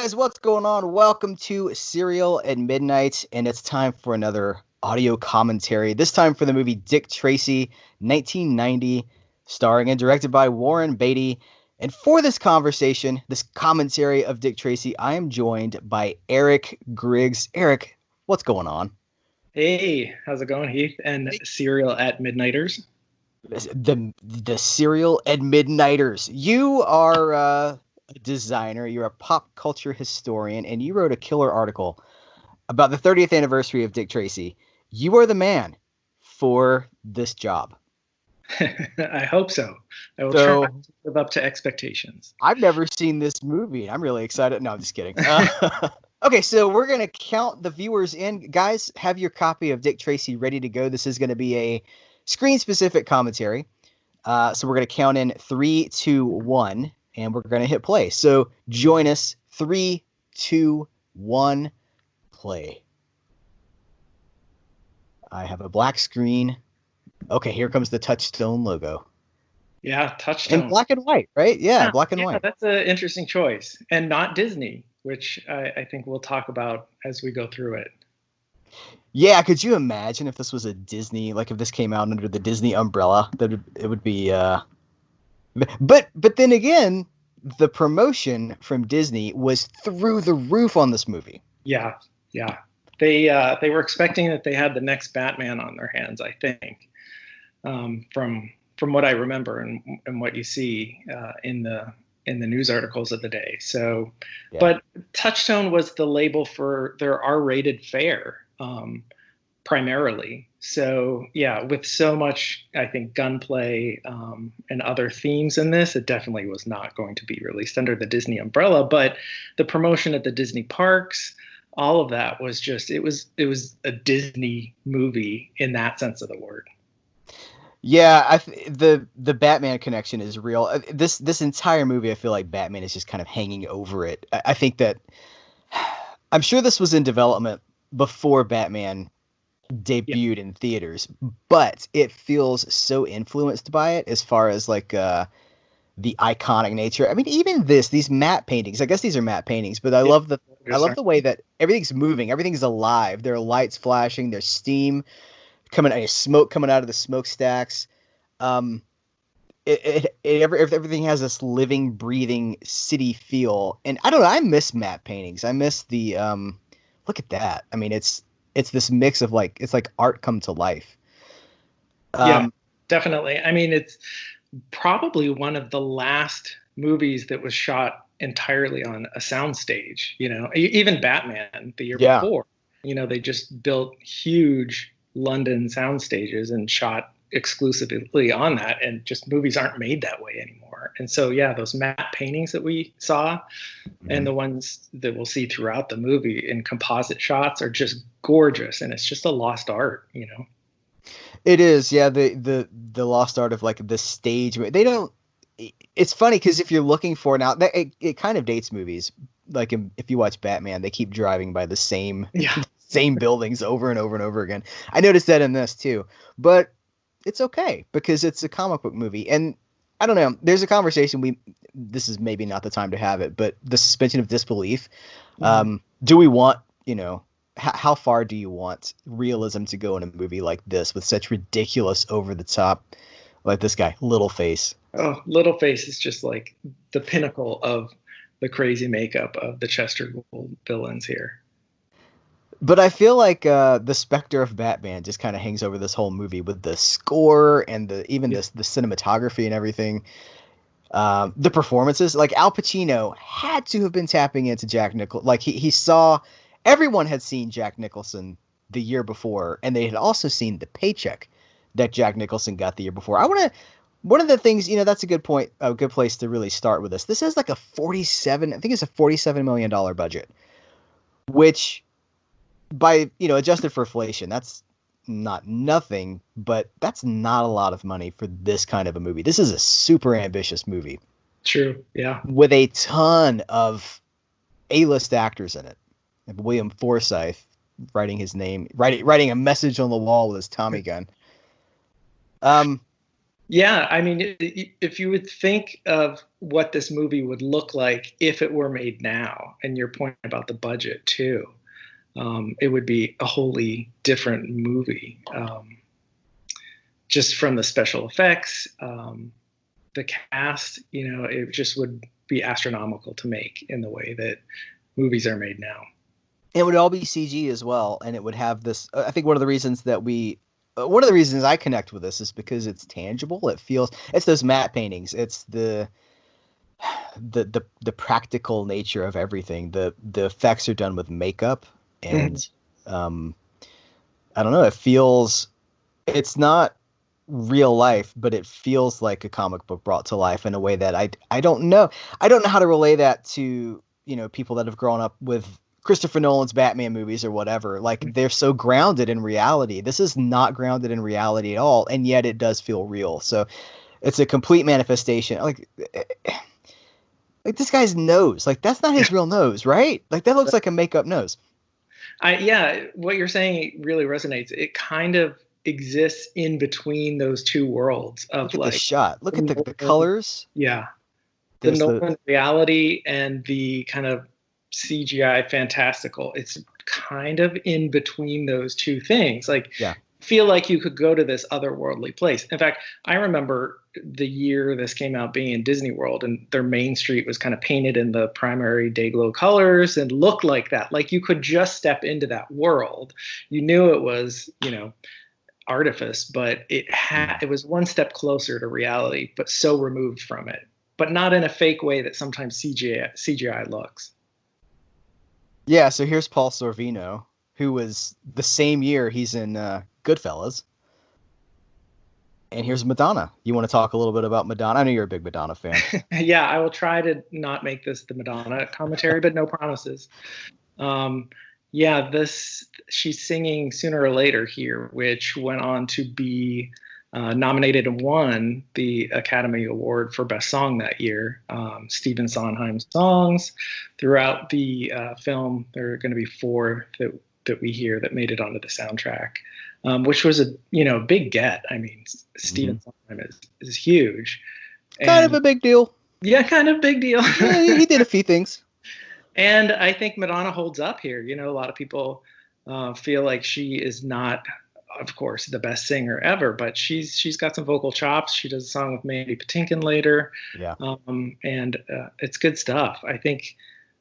guys, what's going on? Welcome to Serial at Midnight, and it's time for another audio commentary. This time for the movie Dick Tracy, 1990, starring and directed by Warren Beatty. And for this conversation, this commentary of Dick Tracy, I am joined by Eric Grigs. Eric, what's going on? Hey, how's it going, Heath and Serial at Midnighters? The Serial at Midnighters. You are a designer, you're a pop culture historian, and you wrote a killer article about the 30th anniversary of Dick Tracy. You are the man for this job. I hope so. I will try to live up to expectations. I've never seen this movie, and I'm really excited. No, I'm just kidding. Okay, so we're going to count the viewers in. Guys, have your copy of Dick Tracy ready to go. This is going to be a screen-specific commentary. So we're going to count in 3, 2, 1, and we're going to hit play. So join us. 3, 2, 1, play. I have a black screen. Okay, here comes the Touchstone logo. Yeah, Touchstone. In black and white, right? Yeah, black and white. That's an interesting choice. And not Disney, which I think we'll talk about as we go through it. Yeah, could you imagine if this was a Disney, like if this came out under the Disney umbrella, it would be but then again, the promotion from Disney was through the roof on this movie. Yeah. They were expecting that they had the next Batman on their hands, I think. From what I remember and what you see in the news articles of the day. So, yeah. But Touchstone was the label for their R-rated fare, primarily. So yeah, with so much, I think, gunplay and other themes in this, it definitely was not going to be released under the Disney umbrella. But the promotion at the Disney parks, all of that was just it was a Disney movie in that sense of the word. Yeah, the Batman connection is real. This entire movie, I feel like Batman is just kind of hanging over it. I think that I'm sure this was in development before Batman debuted in theaters, but it feels so influenced by it as far as like the iconic nature. I mean, even these matte paintings. I guess these are matte paintings, but I love the way that everything's moving, everything's alive. There are lights flashing, there's steam smoke coming out of the smokestacks. Everything has this living, breathing city feel, and I don't know. I miss matte paintings. I miss the look at that. I mean, it's this mix of it's like art come to life. Yeah, definitely. I mean, it's probably one of the last movies that was shot entirely on a soundstage. You know, even Batman the year before. You know, they just built huge London sound stages and shot exclusively on that, and just movies aren't made that way anymore. And so yeah, those matte paintings that we saw and the ones that we'll see throughout the movie in composite shots are just gorgeous, and it's just a lost art, you know. It is, yeah, the lost art of like the stage. They don't, it's funny because if you're looking for now, it kind of dates movies. Like if you watch Batman, they keep driving by the same same buildings over and over and over again. I noticed that in this too, but it's okay because it's a comic book movie. And I don't know, there's a conversation this is maybe not the time to have it, but the suspension of disbelief. Do we want, how far do you want realism to go in a movie like this with such ridiculous over the top, like this guy, Littleface? Oh, Littleface is just like the pinnacle of the crazy makeup of the Chester Gould villains here. But I feel like the specter of Batman just kind of hangs over this whole movie with the score and the cinematography and everything. The performances, like Al Pacino had to have been tapping into Jack Nicholson. Like he saw, everyone had seen Jack Nicholson the year before, and they had also seen the paycheck that Jack Nicholson got the year before. One of the things, that's a good point, a good place to really start with this. This is like I think it's a $47 million budget, which by, adjusted for inflation, that's not nothing, but that's not a lot of money for this kind of a movie. This is a super ambitious movie. True, yeah. With a ton of A-list actors in it. William Forsythe writing his name, writing a message on the wall with his Tommy gun. Yeah, I mean, if you would think of what this movie would look like if it were made now, and your point about the budget too, it would be a wholly different movie. Just from the special effects, the cast, it just would be astronomical to make in the way that movies are made now. It would all be CG as well, and it would have this. I think one of the reasons I connect with this is because it's tangible. It's those matte paintings. It's the practical nature of everything. The effects are done with makeup, and I don't know. It's not real life, but it feels like a comic book brought to life in a way that I don't know. I don't know how to relay that to people that have grown up with Christopher Nolan's Batman movies or whatever. Like, they're so grounded in reality. This is not grounded in reality at all, and yet it does feel real. So it's a complete manifestation. Like this guy's nose, like, that's not his real nose, right? Like, that looks like a makeup nose. Yeah, what you're saying really resonates. It kind of exists in between those two worlds of, look at the shot. Look at the colors. Yeah. The Nolan reality and the kind of CGI fantastical. It's kind of in between those two things. Like, yeah. Feel like you could go to this otherworldly place. In fact, I remember the year this came out being in Disney World, and their main street was kind of painted in the primary Dayglow colors and looked like that. Like, you could just step into that world. You knew it was, artifice, but it was one step closer to reality, but so removed from it. But not in a fake way that sometimes CGI looks. Yeah, so here's Paul Sorvino, who was the same year he's in Goodfellas. And here's Madonna. You want to talk a little bit about Madonna? I know you're a big Madonna fan. Yeah, I will try to not make this the Madonna commentary, but no promises. She's singing Sooner or Later here, which went on to be nominated and won the Academy Award for Best Song that year. Stephen Sondheim's songs throughout the film. There are going to be 4 that we hear that made it onto the soundtrack, which was a big get. I mean, Stephen Sondheim is huge. Kind of a big deal. Yeah, kind of big deal. Yeah, he did a few things. And I think Madonna holds up here. A lot of people feel like she is not, of course, the best singer ever, but she's got some vocal chops. She does a song with Mandy Patinkin later. Yeah. And it's good stuff. I think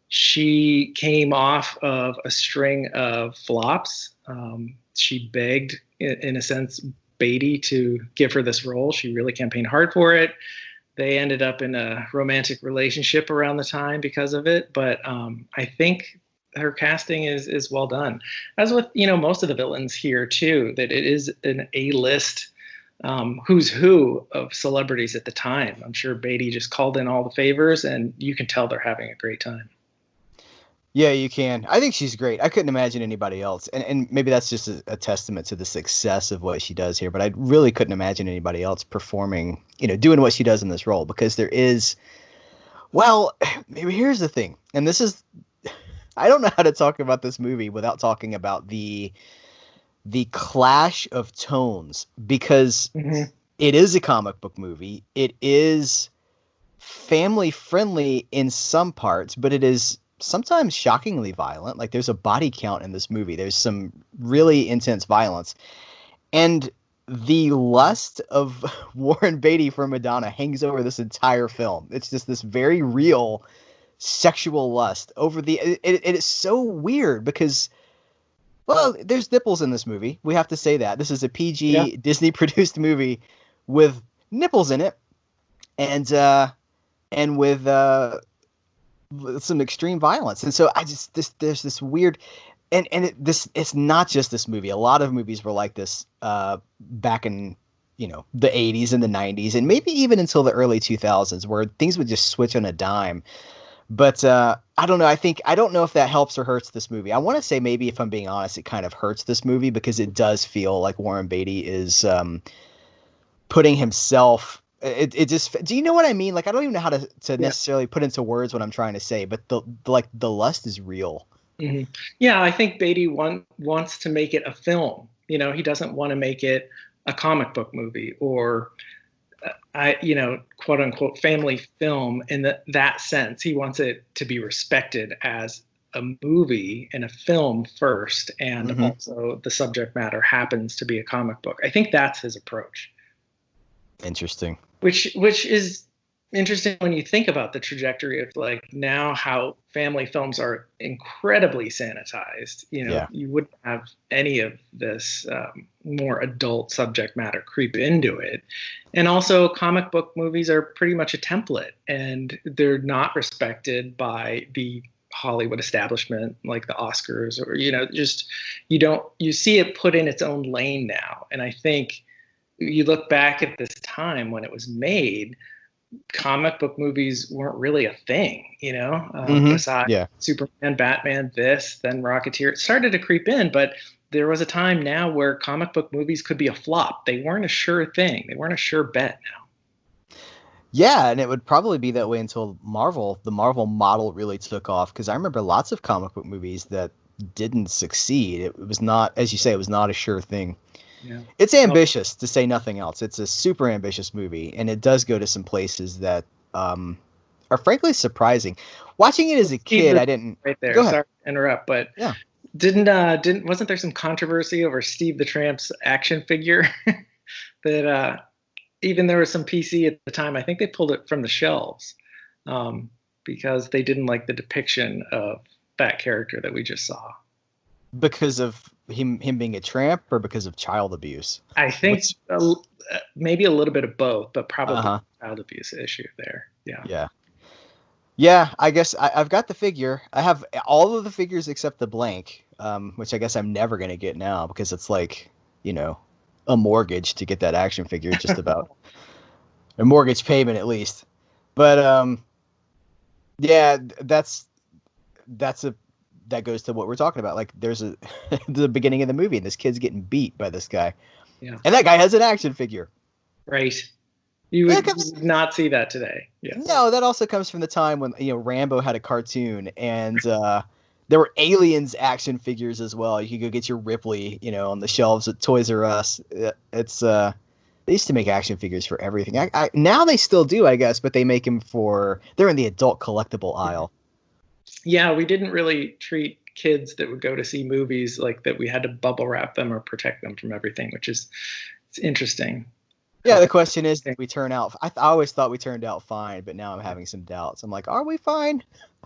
she came off of a string of flops. She begged, in a sense, Beatty to give her this role. She really campaigned hard for it. They ended up in a romantic relationship around the time because of it. But I think her casting is well done. As with, most of the villains here too, that it is an A-list who's who of celebrities at the time. I'm sure Beatty just called in all the favors, and you can tell they're having a great time. Yeah, you can. I think she's great. I couldn't imagine anybody else. And maybe that's just a testament to the success of what she does here. But I really couldn't imagine anybody else performing, doing what she does in this role. Because there is, well, maybe here's the thing. And this is, I don't know how to talk about this movie without talking about the clash of tones. Because it is a comic book movie. It is family friendly in some parts, but it is sometimes shockingly violent. Like, there's a body count in this movie. There's some really intense violence. And the lust of Warren Beatty for Madonna hangs over this entire film. It's just this very real sexual lust over it is so weird because, well, there's nipples in this movie. We have to say that. This is a PG Disney produced movie with nipples in it. And with some extreme violence. And so there's this weird, it's not just this movie. A lot of movies were like this back in, the 80s and the 90s, and maybe even until the early 2000s, where things would just switch on a dime. But I don't know. I don't know if that helps or hurts this movie. I want to say maybe, if I'm being honest, it kind of hurts this movie because it does feel like Warren Beatty is putting himself. It just, do you know what I mean? Like, I don't even know how to necessarily put into words what I'm trying to say, but the lust is real. Mm-hmm. Yeah, I think Beatty wants to make it a film. He doesn't want to make it a comic book movie or quote unquote family film in that sense. He wants it to be respected as a movie and a film first, and also the subject matter happens to be a comic book. I think that's his approach. Interesting. Which is interesting when you think about the trajectory of like now how family films are incredibly sanitized. You wouldn't have any of this more adult subject matter creep into it. And also comic book movies are pretty much a template, and they're not respected by the Hollywood establishment like the Oscars, or you see it put in its own lane now. And I think you look back at this time when it was made, comic book movies weren't really a thing, besides Superman, Batman, then Rocketeer. It started to creep in, but there was a time now where comic book movies could be a flop. They weren't a sure thing. They weren't a sure bet now. Yeah, and it would probably be that way until the Marvel model really took off, because I remember lots of comic book movies that didn't succeed. It was not, as you say, it was not a sure thing. Yeah. It's ambitious, to say nothing else. It's a super ambitious movie, and it does go to some places that are frankly surprising. Watching it as a kid, I didn't. Right there. Sorry to interrupt, but yeah, wasn't there some controversy over Steve the Tramp's action figure that even there was some PC at the time? I think they pulled it from the shelves because they didn't like the depiction of that character that we just saw. Because of him being a tramp, or because of child abuse? I think maybe a little bit of both, but probably child abuse issue there. Yeah. I guess I've got the figure. I have all of the figures except the blank, which I guess I'm never gonna get now because it's like a mortgage to get that action figure, just about a mortgage payment at least. But yeah, that goes to what we're talking about. Like, there's the beginning of the movie, and this kid's getting beat by this guy. Yeah. And that guy has an action figure. Right. You would not see that today. Yeah. No, that also comes from the time when, Rambo had a cartoon, and there were Aliens action figures as well. You could go get your Ripley, on the shelves at Toys R Us. It's they used to make action figures for everything. Now they still do, I guess, but they make them they're in the adult collectible aisle. Yeah, we didn't really treat kids that would go to see movies like that. We had to bubble wrap them or protect them from everything, which is interesting. Yeah, the question is, did we turn out? I always thought we turned out fine, but now I'm having some doubts. I'm like, are we fine?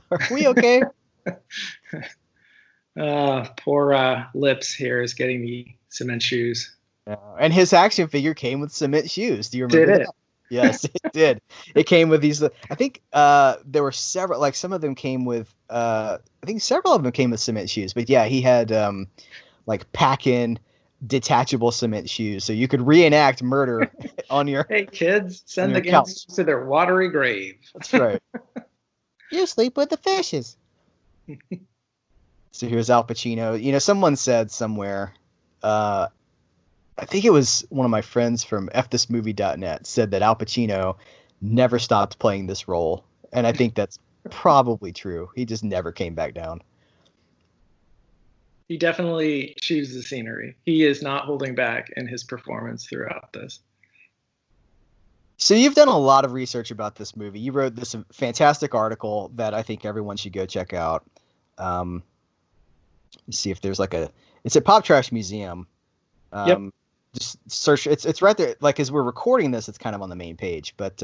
Are we okay? Poor Lips here is getting the cement shoes. And his action figure came with cement shoes. Do you remember that? Yes, it did. It came with these. I think there were several. Like, some of them came with. I think several of them came with cement shoes. But yeah, he had like pack-in detachable cement shoes, so you could reenact murder on your. Hey kids, send the kids to their watery grave. That's right. You sleep with the fishes. So here's Al Pacino. Someone said somewhere. I think it was one of my friends from fthismovie.net said that Al Pacino never stopped playing this role. And I think that's probably true. He just never came back down. He definitely chews the scenery. He is not holding back in his performance throughout this. So you've done a lot of research about this movie. You wrote this fantastic article that I think everyone should go check out. See if there's it's at Pop Trash Museum. Yep. Just search. It's right there. Like, as we're recording this, it's kind of on the main page, but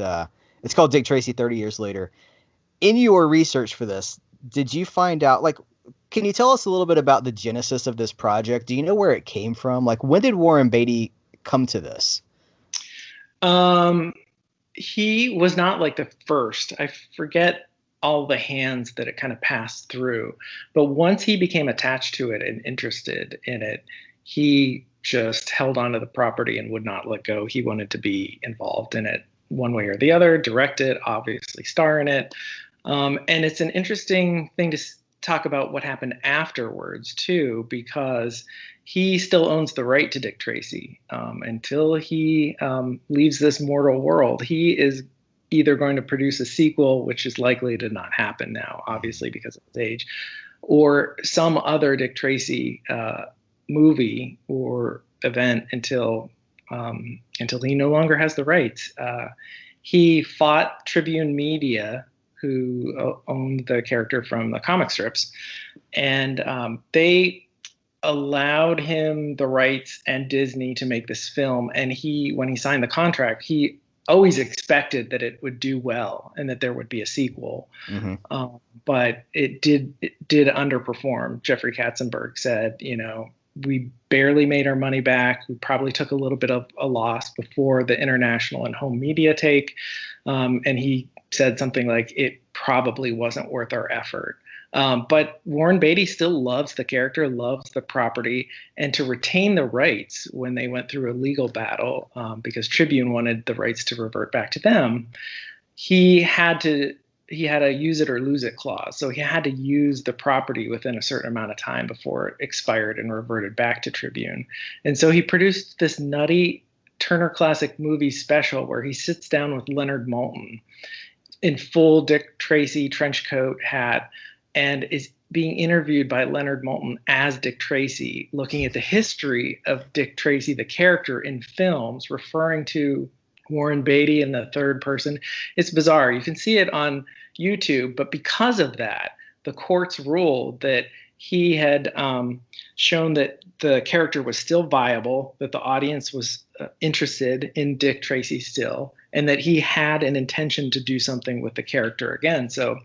it's called Dick Tracy 30 Years Later. In your research for this, did you find out, can you tell us a little bit about the genesis of this project? Do you know where it came from? Like, when did Warren Beatty come to this? He was not the first. I forget all the hands that it kind of passed through, but once he became attached to it and interested in it, he just held on to the property and would not let go. He wanted to be involved in it one way or the other, direct it, obviously star in it. And it's an interesting thing to talk about what happened afterwards too, because he still owns the right to Dick Tracy until he leaves this mortal world. He is either going to produce a sequel, which is likely to not happen now, obviously because of his age, or some other Dick Tracy movie or event until until he no longer has the rights. He fought Tribune Media, who owned the character from the comic strips, and they allowed him the rights and Disney to make this film. And when he signed the contract, he always expected that it would do well and that there would be a sequel. Mm-hmm. But it did underperform. Jeffrey Katzenberg said, we barely made our money back. We probably took a little bit of a loss before the international and home media take. And he said something like, it probably wasn't worth our effort. But Warren Beatty still loves the character, loves the property, and to retain the rights when they went through a legal battle, because Tribune wanted the rights to revert back to them, he had a use it or lose it clause. So he had to use the property within a certain amount of time before it expired and reverted back to Tribune. And so he produced this nutty Turner Classic Movie special where he sits down with Leonard Maltin in full Dick Tracy trench coat hat, and is being interviewed by Leonard Maltin as Dick Tracy, looking at the history of Dick Tracy, the character, in films, referring to Warren Beatty in the third person. It's bizarre. You can see it on YouTube, but because of that, the courts ruled that he had shown that the character was still viable, that the audience was interested in Dick Tracy still, and that he had an intention to do something with the character again. So,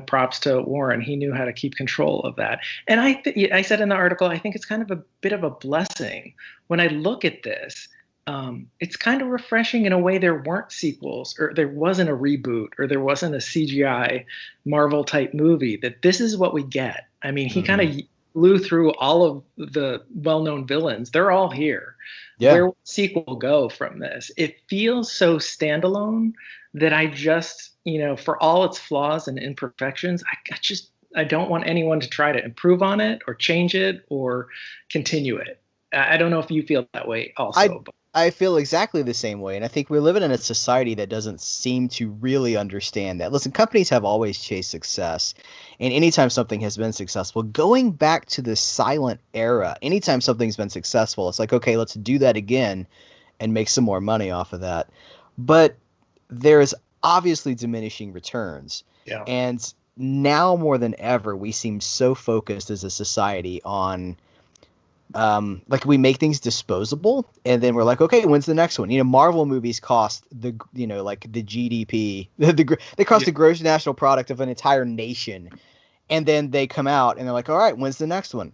props to Warren. He knew how to keep control of that. And I said in the article, I think it's kind of a bit of a blessing. When I look at this, it's kind of refreshing in a way. There weren't sequels, or there wasn't a reboot, or there wasn't a CGI Marvel type movie, that this is what we get. I mean, he kind of blew through all of the well-known villains. They're all here. Yeah. Where will the sequel go from this? It feels so standalone that I just, for all its flaws and imperfections, I don't want anyone to try to improve on it or change it or continue it. I don't know if you feel that way also. I feel exactly the same way. And I think we're living in a society that doesn't seem to really understand that. Listen, companies have always chased success. And anytime something has been successful, going back to the silent era, anytime something's been successful, it's like, okay, let's do that again and make some more money off of that. But there's obviously diminishing returns. Yeah. And now more than ever, we seem so focused as a society on we make things disposable, and then we're like, okay, when's the next one? Marvel movies cost the GDP, they cost the gross national product of an entire nation, and then they come out and they're like, all right, when's the next one?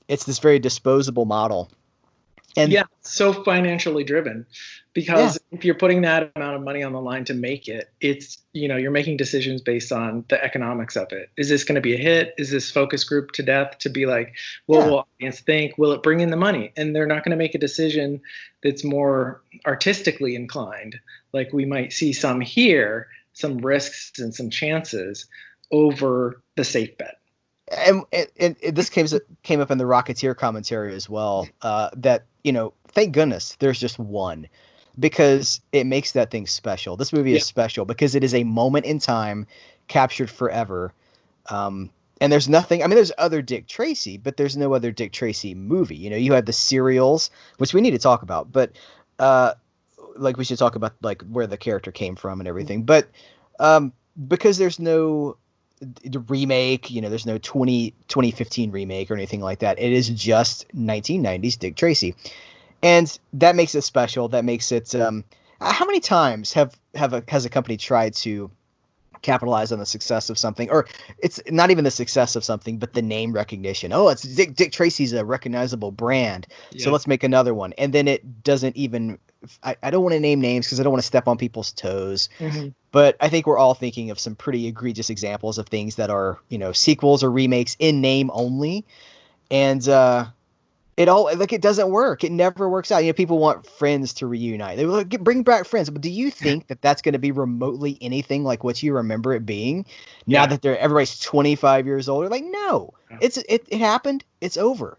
It's this very disposable model. And so financially driven, because if you're putting that amount of money on the line to make it, it's, you're making decisions based on the economics of it. Is this going to be a hit? Is this focus group to death to be like, what will audience think? Will it bring in the money? And they're not going to make a decision that's more artistically inclined. Like we might see some risks and some chances over the safe bet. And this came up in the Rocketeer commentary as well, that, thank goodness there's just one, because it makes that thing special. This movie is special because it is a moment in time captured forever. And there's nothing, there's other Dick Tracy, but there's no other Dick Tracy movie. You have the serials, which we need to talk about, but we should talk about where the character came from and everything. But because there's no remake, there's no 2015 remake or anything like that. It is just 1990s Dick Tracy. And that makes it special. That makes it how many times has a company tried to capitalize on the success of something, or it's not even the success of something, but the name recognition? Oh, it's Dick Tracy's a recognizable brand, so let's make another one. And then it doesn't even, I don't want to name names because I don't want to step on people's toes. Mm-hmm. But I think we're all thinking of some pretty egregious examples of things that are, sequels or remakes in name only. And it doesn't work. It never works out. People want Friends to reunite. They like, bring back Friends. But do you think that that's going to be remotely anything like what you remember it being? Now that everybody's 25 years old, like, no, it happened. It's over.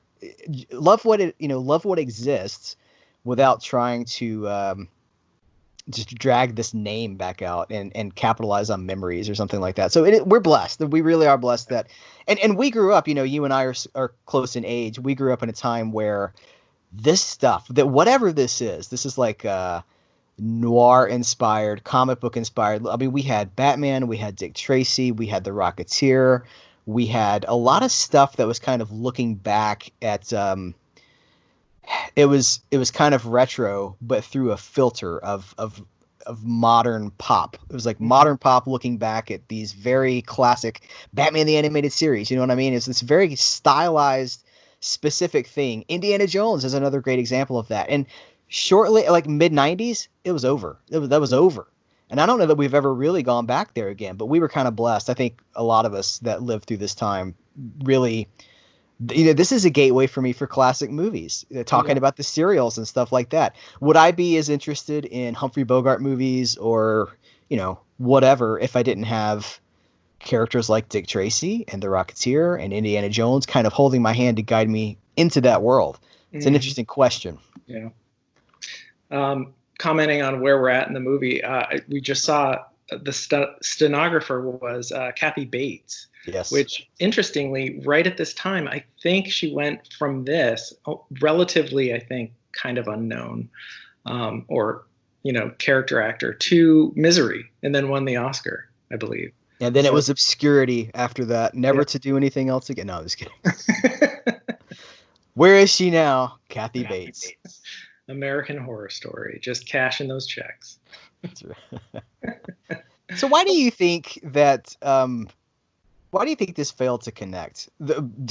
Love what exists without trying to just drag this name back out and capitalize on memories or something like that. So we're blessed. We really are blessed that, and we grew up, you and I are close in age. We grew up in a time where this stuff, that whatever this is like noir inspired, comic book inspired. I mean, we had Batman, we had Dick Tracy, we had The Rocketeer, we had a lot of stuff that was kind of looking back at it was kind of retro, but through a filter of modern pop. It was like modern pop looking back at these very classic Batman the Animated Series. You know what I mean? It's this very stylized, specific thing. Indiana Jones is another great example of that. And shortly, like mid '90s, it was over. That was over. And I don't know that we've ever really gone back there again. But we were kind of blessed. I think a lot of us that lived through this time really. This is a gateway for me for classic movies, talking about the serials and stuff like that. Would I be as interested in Humphrey Bogart movies or, whatever if I didn't have characters like Dick Tracy and The Rocketeer and Indiana Jones kind of holding my hand to guide me into that world? It's an interesting question. Yeah. Commenting on where we're at in the movie, we just saw the stenographer was Kathy Bates. Yes. Which, interestingly, right at this time, I think she went from this relatively, I think, kind of unknown or, character actor to Misery, and then won the Oscar, I believe. And then it was obscurity after that, never to do anything else again. No, I'm just kidding. Where is she now? Kathy Bates. American Horror Story, just cashing those checks. That's right. So why do you think that... why do you think this failed to connect?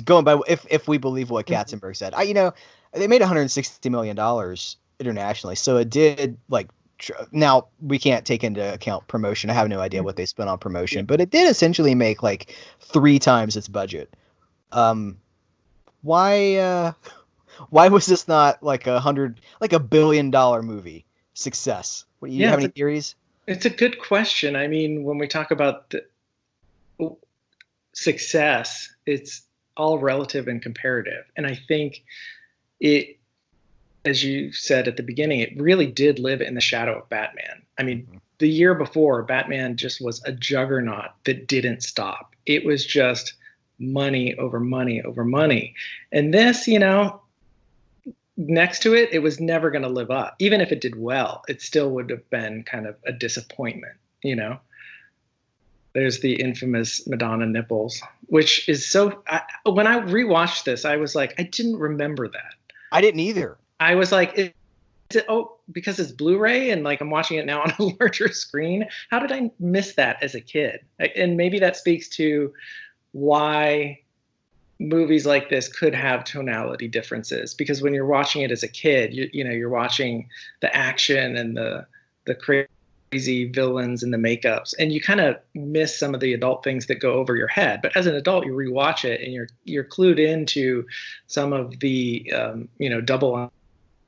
Going by if we believe what Katzenberg said, they made $160 million internationally, so it did like. Now we can't take into account promotion. I have no idea what they spent on promotion, but it did essentially make like 3 times its budget. Why was this not like $1 billion movie success? What do you have any theories? It's a good question. I mean, when we talk about success, it's all relative and comparative. And I think it, as you said at the beginning, it really did live in the shadow of Batman. I mean, the year before, Batman just was a juggernaut that didn't stop. It was just money over money over money. And this, next to it, it was never going to live up. Even if it did well, it still would have been kind of a disappointment, There's the infamous Madonna nipples, which is so... when I rewatched this, I was like, I didn't remember that. I didn't either. I was like, because it's Blu-ray and like I'm watching it now on a larger screen. How did I miss that as a kid? And maybe that speaks to why movies like this could have tonality differences. Because when you're watching it as a kid, you're watching the action and the crazy villains and the makeups, and you kind of miss some of the adult things that go over your head. But as an adult, you rewatch it and you're clued into some of the double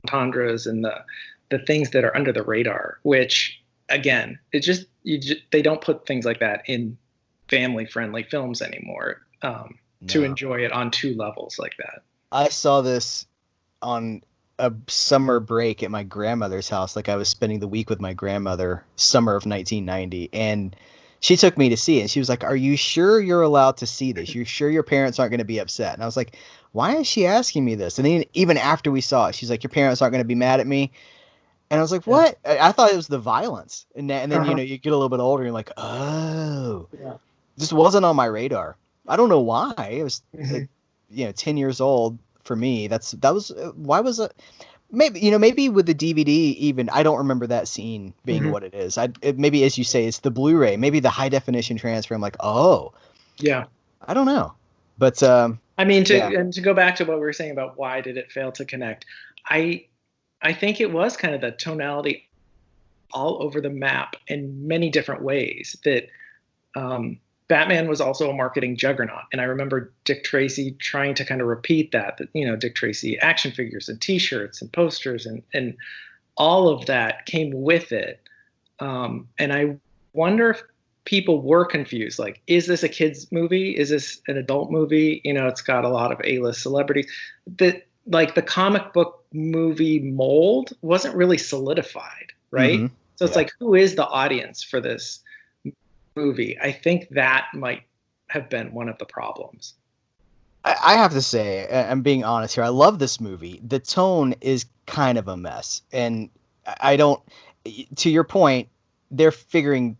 entendres and the things that are under the radar, which again, they don't put things like that in family friendly films anymore to enjoy it on 2 levels like that. I saw this on a summer break at my grandmother's house. Like I was spending the week with my grandmother, summer of 1990, and she took me to see it. And she was like, "Are you sure you're allowed to see this? You're sure your parents aren't going to be upset?" And I was like, "Why is she asking me this?" And then even after we saw it, she's like, "Your parents aren't going to be mad at me?" And I was like, "What?" I thought it was the violence. And then you get a little bit older and you're like, "Oh, this wasn't on my radar." I don't know why. It was 10 years old for me. Why was it? Maybe with the DVD, even I don't remember that scene being what it is. Maybe, as you say, it's the Blu-ray. Maybe the high definition transfer. I'm like, oh, yeah. I don't know, but I mean, to go back to what we were saying about why did it fail to connect, I think it was kind of the tonality all over the map in many different ways. That Batman was also a marketing juggernaut. And I remember Dick Tracy trying to kind of repeat that Dick Tracy action figures and T-shirts and posters and all of that came with it. And I wonder if people were confused. Like, is this a kid's movie? Is this an adult movie? It's got a lot of A-list celebrities. That, like, the comic book movie mold wasn't really solidified, right? So it's like, who is the audience for this movie? I think that might have been one of the problems. I have to say, I'm being honest here. I love this movie. The tone is kind of a mess, and I don't. To your point, they're figuring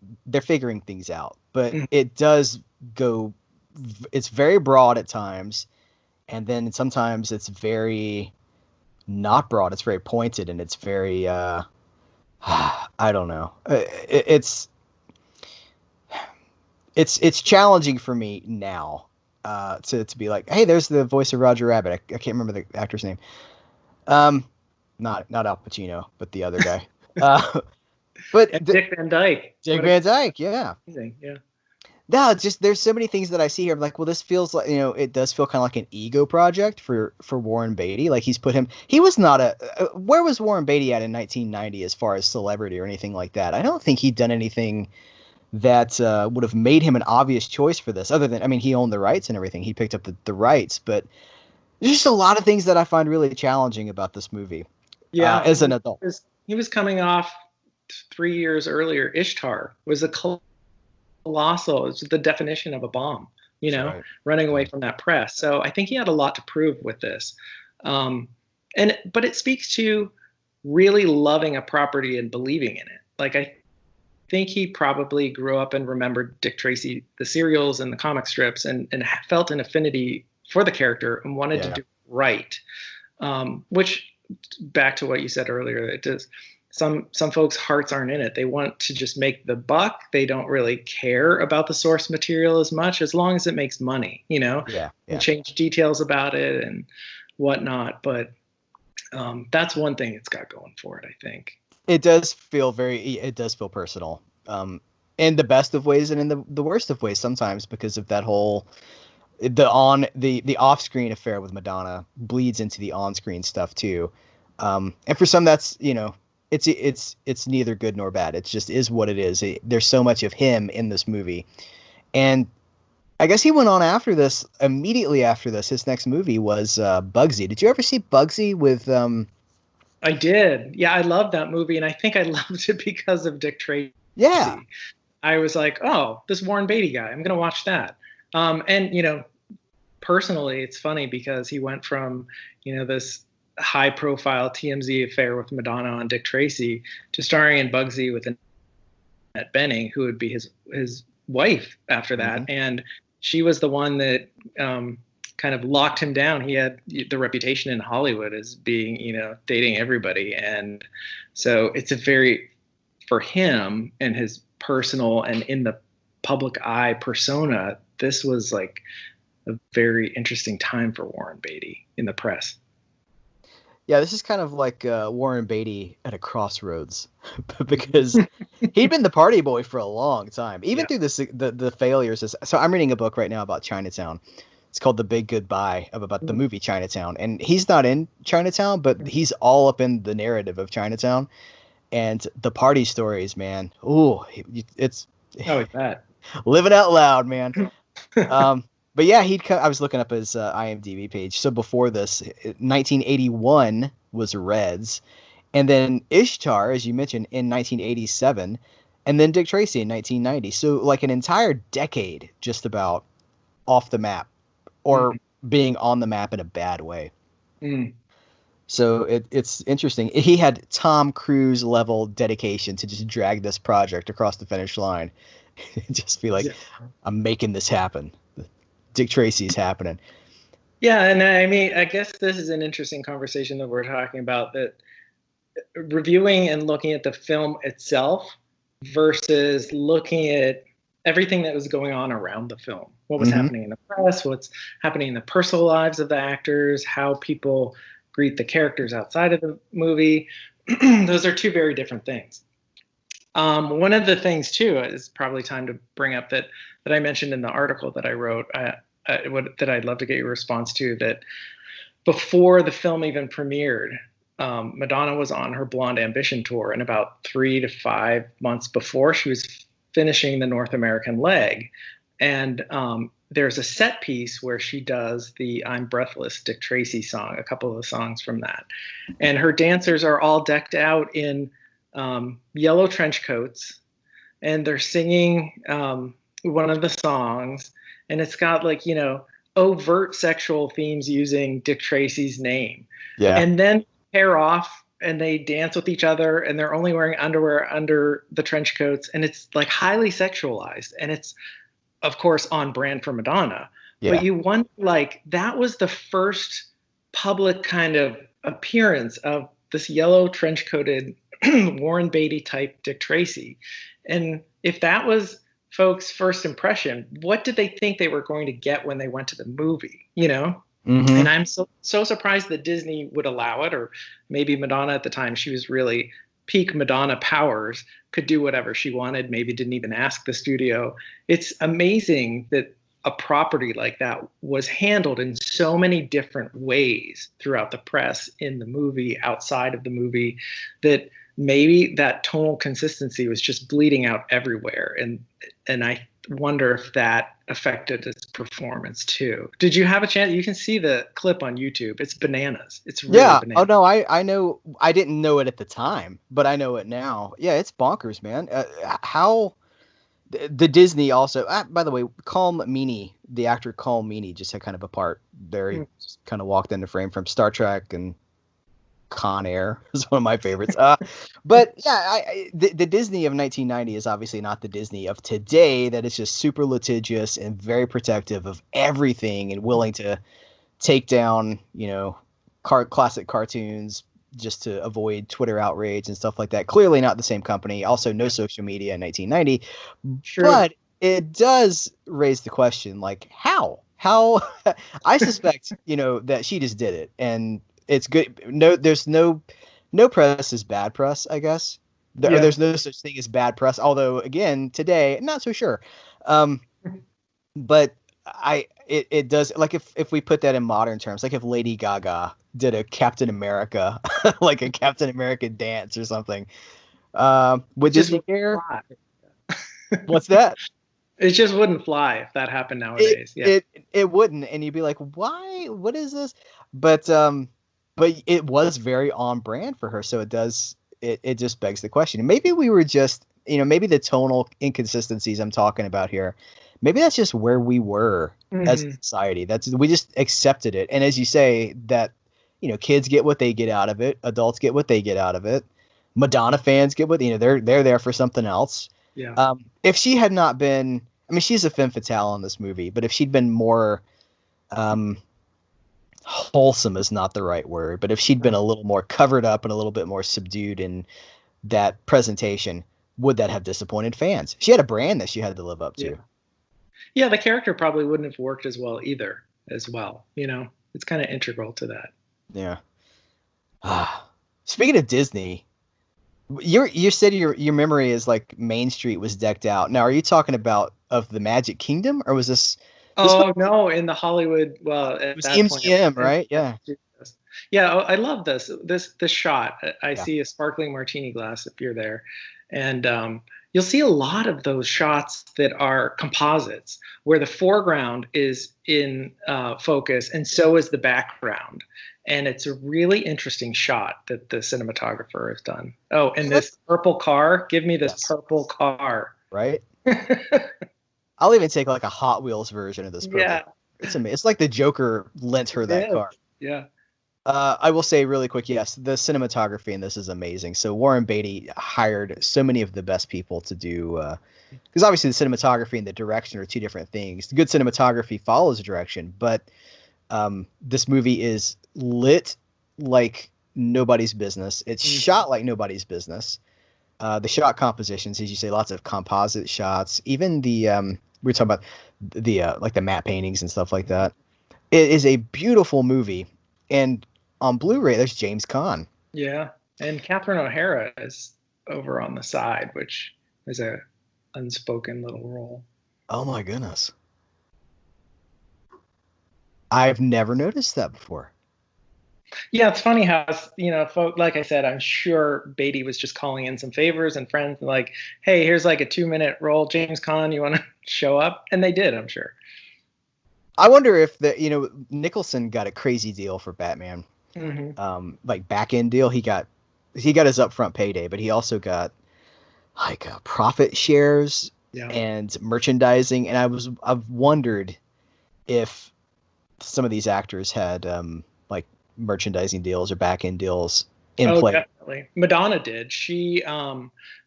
things out, but Mm. it does go. It's very broad at times, and then sometimes it's very not broad. It's very pointed, and it's very. I don't know. It's challenging for me now to be like, hey, there's the voice of Roger Rabbit. I can't remember the actor's name. Um, not Al Pacino, but the other guy. But And Dick Van Dyke. Dick Van Dyke, yeah. Amazing, yeah. No, it's just there's so many things that I see here. I'm like, well, this feels like it does feel kind of like an ego project for Warren Beatty. Like he was not where was Warren Beatty at in 1990 as far as celebrity or anything like that? I don't think he'd done anything that would have made him an obvious choice for this. Other than, I mean, he owned the rights and everything. He picked up the rights, but there's just a lot of things that I find really challenging about this movie. Yeah, As an adult. He was coming off 3 years earlier. Ishtar was a colossal. It's the definition of a bomb. Right. Running away from that press. So I think he had a lot to prove with this. But it speaks to really loving a property and believing in it. Like I think he probably grew up and remembered Dick Tracy, the serials and the comic strips, and felt an affinity for the character and wanted to do it right. Which, back to what you said earlier, it does. Some folks' hearts aren't in it. They want to just make the buck. They don't really care about the source material as much, as long as it makes money, and change details about it and whatnot. But that's one thing it's got going for it, I think. It does feel personal, in the best of ways and in the worst of ways sometimes, because of that whole the off-screen affair with Madonna bleeds into the on-screen stuff too. And for some, that's it's neither good nor bad. It just is what it is. There's so much of him in this movie, and I guess he went on after this. Immediately after this, his next movie was Bugsy. Did you ever see Bugsy with? I did. Yeah, I loved that movie, and I think I loved it because of Dick Tracy. Yeah. I was like, oh, this Warren Beatty guy, I'm going to watch that. And, personally, it's funny because he went from, this high-profile TMZ affair with Madonna and Dick Tracy to starring in Bugsy with Annette Bening, who would be his wife after that. Mm-hmm. And she was the one that kind of locked him down. He had the reputation in Hollywood as being, dating everybody. And so it's for him and his personal and in the public eye persona, this was like a very interesting time for Warren Beatty in the press. Yeah, this is kind of like Warren Beatty at a crossroads, because he'd been the party boy for a long time, even through the failures. So I'm reading a book right now about Chinatown. It's called The Big Goodbye, about the movie Chinatown. And he's not in Chinatown, but he's all up in the narrative of Chinatown. And the party stories, man. Ooh, it's that living out loud, man. But yeah, I was looking up his IMDb page. So before this, 1981 was Reds, and then Ishtar, as you mentioned, in 1987, and then Dick Tracy in 1990. So like an entire decade, just about off the map, or being on the map in a bad way. So it's interesting. He had Tom Cruise level dedication to just drag this project across the finish line. Just be like, I'm making this happen. Dick Tracy's happening. Yeah, and I mean, I guess this is an interesting conversation that we're talking about, that reviewing and looking at the film itself versus looking at everything that was going on around the film. What was happening in the press, what's happening in the personal lives of the actors, how people greet the characters outside of the movie. Those are two very different things. One of the things too is probably time to bring up that I mentioned in the article that I wrote, that I'd love to get your response to, that before the film even premiered, Madonna was on her Blonde Ambition tour, and about 3 to 5 months before, she was finishing the North American leg. And there's a set piece where she does the I'm Breathless Dick Tracy song, a couple of the songs from that. And her dancers are all decked out in yellow trench coats, and they're singing one of the songs, and it's got like, overt sexual themes using Dick Tracy's name. Yeah. And then pair off and they dance with each other and they're only wearing underwear under the trench coats. And it's like highly sexualized. And it's, of course, on brand for Madonna. Yeah. But you wonder, like, that was the first public kind of appearance of this yellow trench coated Warren Beatty type Dick Tracy. And if that was folks' first impression, what did they think they were going to get when they went to the movie? You know? Mm-hmm. And I'm so surprised that Disney would allow it, or maybe Madonna at the time, she was really peak Madonna powers, could do whatever she wanted, maybe didn't even ask the studio. It's amazing that a property like that was handled in so many different ways throughout the press, in the movie, outside of the movie, that maybe that tonal consistency was just bleeding out everywhere. And I wonder if that affected its performance too. Did you have a chance? You can see the clip on YouTube. It's bananas. It's really bananas. Oh no, I know. I didn't know it at the time, but I know it now. Yeah, it's bonkers, man. How the Disney also. By the way, Colm Meaney, the actor Colm Meaney, just had kind of a part there. He just kind of walked into frame from Star Trek and Con Air is one of my favorites. But yeah, the Disney of 1990 is obviously not the Disney of today, that is just super litigious and very protective of everything and willing to take down, classic cartoons just to avoid Twitter outrage and stuff like that. Clearly not the same company. Also no social media in 1990. Sure. But it does raise the question, like, how I suspect, that she just did it, and it's good. No, there's no press is bad press, I guess. There's no such thing as bad press. Although, again, today, not so sure. But it does, like, if we put that in modern terms, like if Lady Gaga did a Captain America, like a Captain America dance or something, would Disney care? What's that? It just wouldn't fly if that happened nowadays. It wouldn't, and you'd be like, why? What is this? But it was very on brand for her, so it just begs the question. Maybe we were just, maybe the tonal inconsistencies I'm talking about here, maybe that's just where we were as a society. We just accepted it. And as you say, that, kids get what they get out of it, adults get what they get out of it, Madonna fans get what, they're there for something else. Yeah. If she had not been, I mean, she's a femme fatale in this movie, but if she'd been more, wholesome is not the right word, but if she'd been a little more covered up and a little bit more subdued in that presentation, would that have disappointed fans? She had a brand that she had to live up to. Yeah, the character probably wouldn't have worked as well either, as well. It's kind of integral to that. Yeah. Speaking of Disney, you said your memory is like Main Street was decked out. Now, are you talking about of the Magic Kingdom, or was this? No, in the Hollywood. Well, it was MGM, right? Yeah. Yeah, I love this shot. I see a sparkling martini glass if you're there, and you'll see a lot of those shots that are composites, where the foreground is in focus, and so is the background. And it's a really interesting shot that the cinematographer has done. Oh, and this purple car. Give me this purple car. Right. I'll even take like a Hot Wheels version of this purple. Yeah. It's amazing. It's like the Joker lent her that car. Yeah. I will say really quick, yes, the cinematography in this is amazing. So Warren Beatty hired so many of the best people to do, because obviously the cinematography and the direction are two different things. The good cinematography follows direction, but this movie is lit like nobody's business. It's shot like nobody's business. The shot compositions, as you say, lots of composite shots. Even the we were talking about the like the matte paintings and stuff like that. It is a beautiful movie, and on Blu-ray there's James Caan. Yeah, and Catherine O'Hara is over on the side, which is a unspoken little role. Oh my goodness, I've never noticed that before. Yeah, it's funny how, like I said, I'm sure Beatty was just calling in some favors and friends and like, hey, here's like a 2-minute role, James Caan, you want to show up? And they did, I'm sure. I wonder if Nicholson got a crazy deal for Batman. Like back end deal. He got his upfront payday, but he also got like profit shares and merchandising. And I've wondered if some of these actors had like merchandising deals or back end deals in Oh, play. definitely. Madonna did. She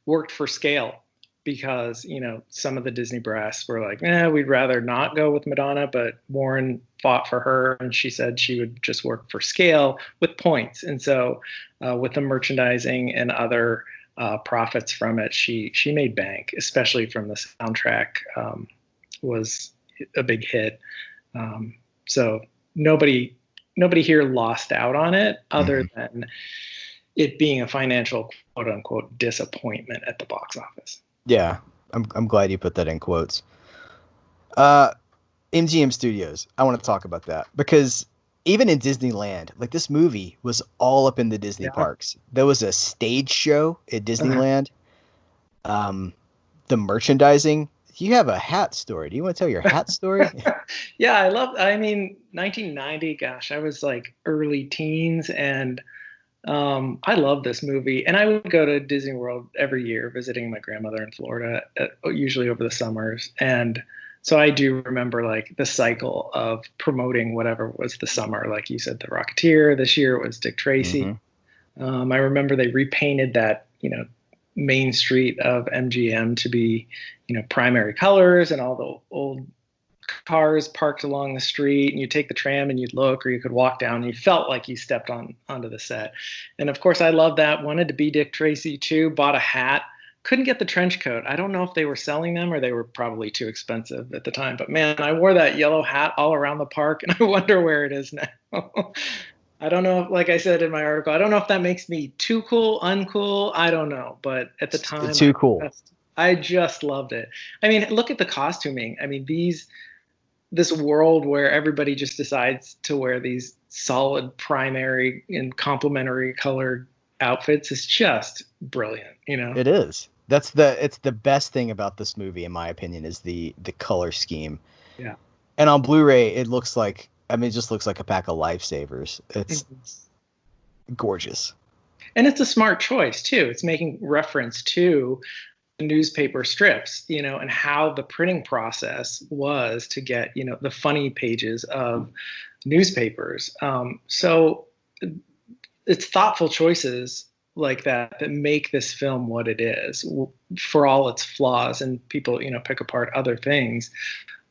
worked for scale because, some of the Disney brass were like, we'd rather not go with Madonna, but Warren fought for her and she said she would just work for scale with points. And so with the merchandising and other profits from it, she made bank, especially from the soundtrack was a big hit. So nobody here lost out on it other than it being a financial quote unquote disappointment at the box office. Yeah, I'm glad you put that in quotes. MGM Studios, I want to talk about that because even in Disneyland, like this movie was all up in the Disney parks. There was a stage show at Disneyland. The merchandising. You have a hat story. Do you want to tell your hat story? Yeah, 1990, gosh, I was like early teens and I love this movie, and I would go to Disney World every year visiting my grandmother in Florida, usually over the summers. And so I do remember like the cycle of promoting whatever was the summer, like you said, The Rocketeer. This year it was Dick Tracy. I remember they repainted that, main street of MGM to be, primary colors and all the old cars parked along the street, and you take the tram and you'd look, or you could walk down and you felt like you stepped onto the set. And of course I loved that, wanted to be Dick Tracy too, bought a hat, couldn't get the trench coat. I don't know if they were selling them or they were probably too expensive at the time, but man, I wore that yellow hat all around the park and I wonder where it is now. I don't know, like I said in my article, I don't know if that makes me too cool, uncool, I don't know, but at the time too cool. I just loved it. I mean, look at the costuming. I mean, this world where everybody just decides to wear these solid primary and complementary colored outfits is just brilliant, It is. It's the best thing about this movie, in my opinion, is the color scheme. Yeah. And on Blu-ray, it looks like, it just looks like a pack of lifesavers. It's gorgeous. And it's a smart choice too. It's making reference to newspaper strips, and how the printing process was to get, the funny pages of newspapers. So it's thoughtful choices like that make this film what it is, for all its flaws, and people, pick apart other things.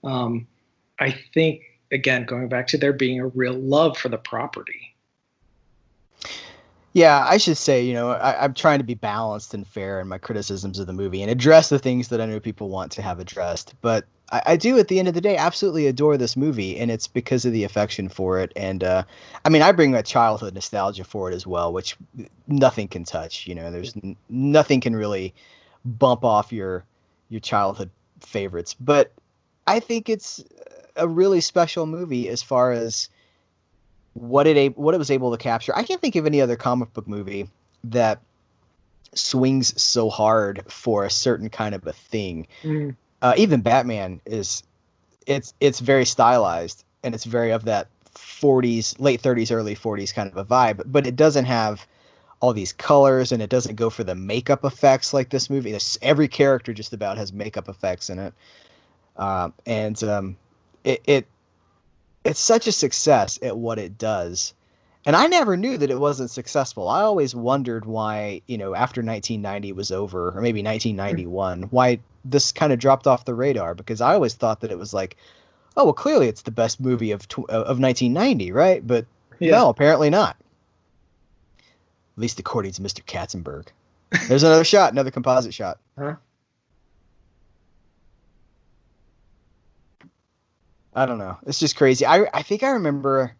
I think, again, going back to there being a real love for the property. Yeah, I should say, I'm trying to be balanced and fair in my criticisms of the movie and address the things that I know people want to have addressed. But I do, at the end of the day, absolutely adore this movie, and it's because of the affection for it. And I bring a childhood nostalgia for it as well, which nothing can touch. There's nothing can really bump off your childhood favorites. But I think it's a really special movie as far as what it was able to capture. I can't think of any other comic book movie that swings so hard for a certain kind of a thing. Even Batman it's very stylized, and it's very of that 40s, late 30s, early 40s kind of a vibe, but it doesn't have all these colors, and it doesn't go for the makeup effects like this movie. Every character just about has makeup effects in it. It's such a success at what it does. And I never knew that it wasn't successful. I always wondered why, after 1990 was over, or maybe 1991, why this kind of dropped off the radar, because I always thought that it was like, oh, well, clearly it's the best movie of 1990, right? But no, apparently not. At least according to Mr. Katzenberg. There's another shot, another composite shot. Huh? I don't know. It's just crazy. I think I remember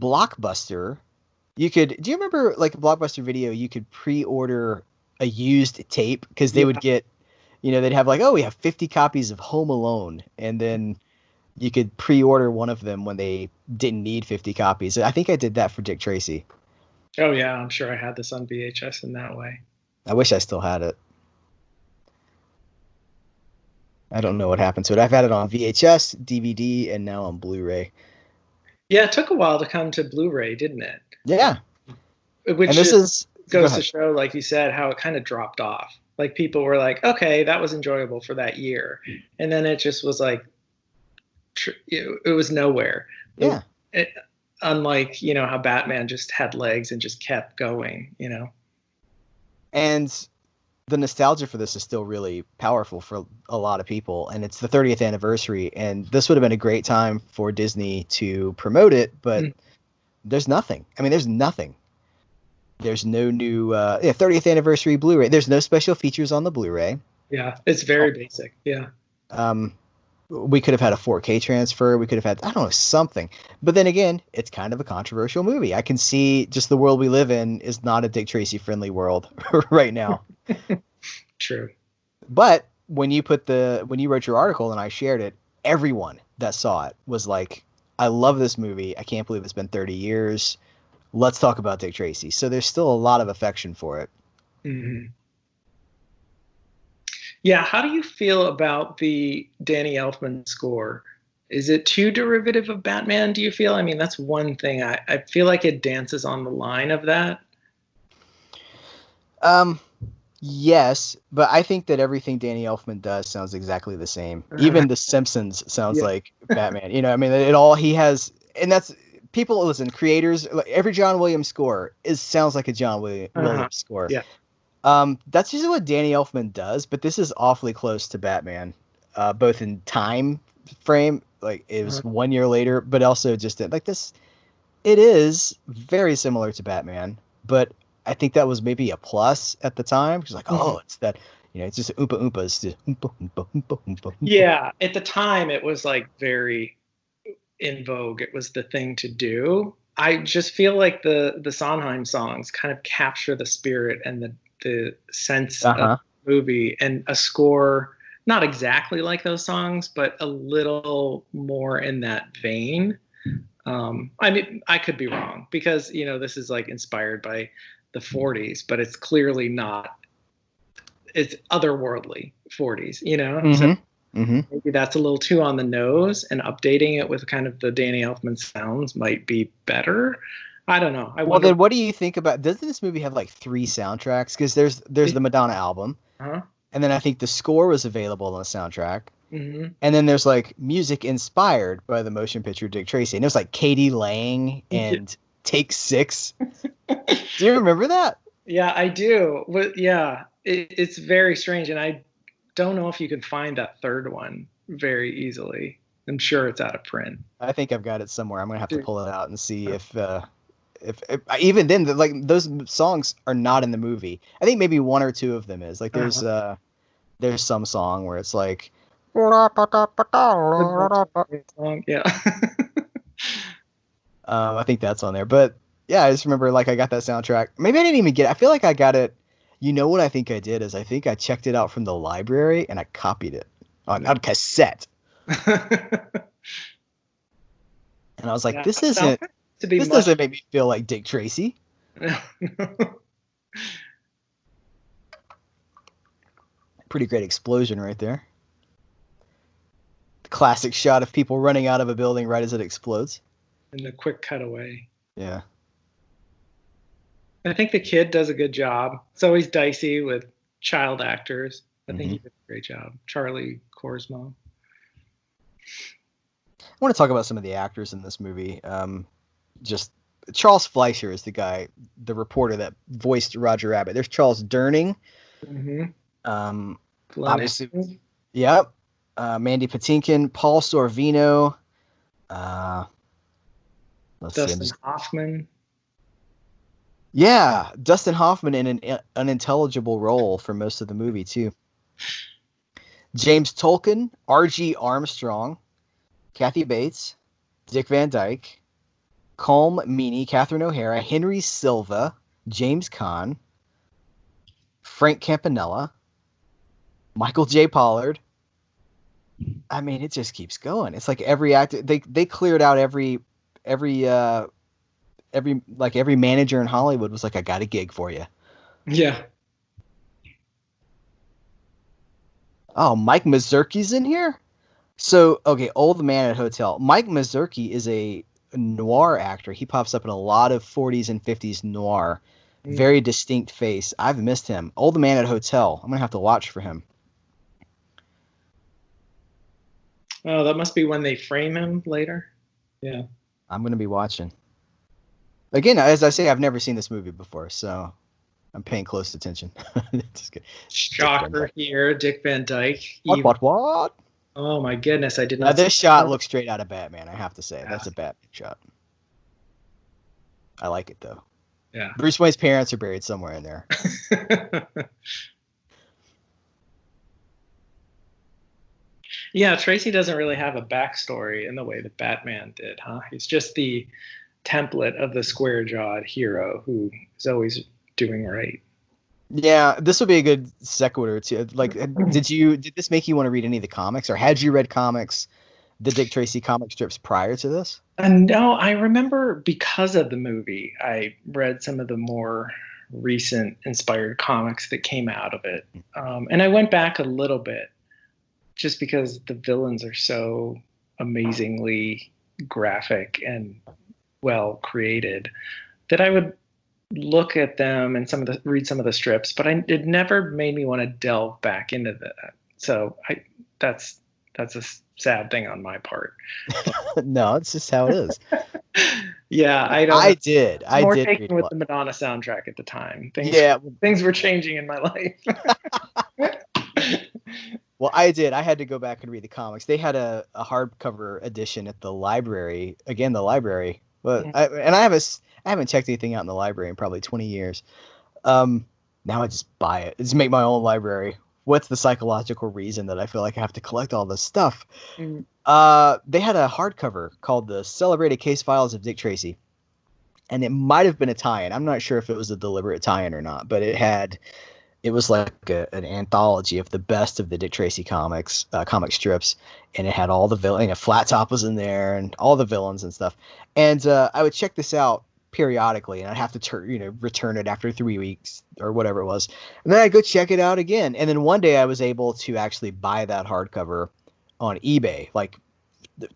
Blockbuster. Do you remember, like, Blockbuster Video, you could pre-order a used tape because they would get, they'd have like, oh, we have 50 copies of Home Alone, and then you could pre-order one of them when they didn't need 50 copies. I think I did that for Dick Tracy. Oh yeah, I'm sure I had this on VHS in that way. I wish I still had it. I don't know what happened to it. I've had it on VHS, DVD, and now on Blu-ray. Yeah, it took a while to come to Blu-ray, didn't it? Yeah. Which goes to show, like you said, how it kind of dropped off. Like, people were like, okay, that was enjoyable for that year. And then it just was like, it was nowhere. Yeah. Unlike, you know, how Batman just had legs and just kept going, you know. And the nostalgia for this is still really powerful for a lot of people, and it's the 30th anniversary, and this would have been a great time for Disney to promote it, but there's nothing. I mean, there's nothing. There's no new 30th anniversary Blu-ray. There's no special features on the Blu-ray. Yeah, it's very basic. Yeah. We could have had a 4K transfer. We could have had, I don't know, something. But then again, it's kind of a controversial movie. I can see just the world we live in is not a Dick Tracy friendly world right now. True. But when you wrote your article and I shared it, everyone that saw it was like, I love this movie. I can't believe it's been 30 years. Let's talk about Dick Tracy. So there's still a lot of affection for it. Mm-hmm. Yeah, how do you feel about the Danny Elfman score? Is it too derivative of Batman, do you feel? I mean, that's one thing. I feel like it dances on the line of that. Yes, but I think that everything Danny Elfman does sounds exactly the same. Even The Simpsons sounds like Batman. You know, I mean, he has, and that's, people listen, creators, like every John Williams score sounds like a John Williams score. Yeah. That's usually what Danny Elfman does, but this is awfully close to Batman, both in time frame, like it was 1 year later, but also just like this. It is very similar to Batman, but I think that was maybe a plus at the time because, like, oh, it's that, you know, it's just oompa oompa, it's just oompa oompa oompa oompa. Yeah, at the time it was like very in vogue. It was the thing to do. I just feel like the Sondheim songs kind of capture the spirit and the sense of the movie, and a score not exactly like those songs, but a little more in that vein. I mean, I could be wrong because, you know, this is like inspired by the 40s, but it's clearly not. It's otherworldly 40s, you know? So maybe that's a little too on the nose, and updating it with kind of the Danny Elfman sounds might be better. I don't know. Well, then what do you think about, doesn't this movie have like 3 soundtracks? Because there's the Madonna album, and then I think the score was available on the soundtrack. And then there's like music inspired by the motion picture Dick Tracy, and it was like Katie Lang and Take 6. Do you remember that? Yeah, I do. But yeah, it's very strange, and I don't know if you can find that third one very easily. I'm sure it's out of print. I think I've got it somewhere. I'm gonna have to pull it out and see if even then, like, those songs are not in the movie. I think maybe 1 or 2 of them is like there's some song where it's like. Yeah. I think that's on there, but yeah, I just remember like I got that soundtrack. Maybe I didn't even get it. I feel like I got it. You know what I think I did is I think I checked it out from the library and I copied it on cassette. And I was like, this doesn't make me feel like Dick Tracy. Pretty great explosion right there. Classic shot of people running out of a building right as it explodes. And the quick cutaway. Yeah. I think the kid does a good job. It's always dicey with child actors. I think he did a great job. Charlie Korsmo. I want to talk about some of the actors in this movie. Just Charles Fleischer is the guy, the reporter that voiced Roger Rabbit. There's Charles Durning. Obviously, yep. Mandy Patinkin, Paul Sorvino, Dustin Hoffman. Yeah, Dustin Hoffman in an unintelligible role for most of the movie too. James Tolkien, R.G. Armstrong, Kathy Bates, Dick Van Dyke, Colm Meaney, Catherine O'Hara, Henry Silva, James Caan, Frank Campanella, Michael J. Pollard. I mean, it just keeps going. It's like every actor, they cleared out every manager in Hollywood was like, I got a gig for you. Yeah. Oh, Mike Mazurki's in here. So, okay, Old Man at Hotel. Mike Mazurki is a noir actor. He pops up in a lot of 40s and 50s noir. Very distinct face. I've missed him. Old Man at Hotel. I'm going to have to watch for him. Oh, that must be when they frame him later. Yeah. I'm gonna be watching. Again, as I say, I've never seen this movie before, so I'm paying close attention. Shocker here, Dick Van Dyke. What? Oh my goodness, I did Now not. this shot looks straight out of Batman. I have to say, Yeah. that's a Batman shot. I like it though. Yeah. Bruce Wayne's parents are buried somewhere in there. Yeah, Tracy doesn't really have a backstory in the way that Batman did, huh? He's just the template of the square-jawed hero who is always doing right. Yeah, this would be a good sequitur to like. Did this make you want to read any of the comics, or had you read comics, the Dick Tracy comic strips prior to this? No, I remember because of the movie, I read some of the more recent inspired comics that came out of it, and I went back a little bit just because the villains are so amazingly graphic and well created that I would look at them and read some of the strips, but it never made me want to delve back into that. So that's a sad thing on my part. No, it's just how it is. Yeah, I don't. I did. More taken with the Madonna soundtrack at the time. Things were changing in my life. Well, I did. I had to go back and read the comics. They had a hardcover edition at the library. Again, the library. But I haven't checked anything out in the library in probably 20 years. Now I just buy it. I just make my own library. What's the psychological reason that I feel like I have to collect all this stuff? They had a hardcover called The Celebrated Case Files of Dick Tracy. And it might have been a tie-in. I'm not sure if it was a deliberate tie-in or not, but it was like an anthology of the best of the Dick Tracy comic strips, and it had all the villains. Flat Top was in there, and all the villains and stuff. And I would check this out periodically, and I'd have to return it after 3 weeks or whatever it was, and then I'd go check it out again. And then one day I was able to actually buy that hardcover on eBay, like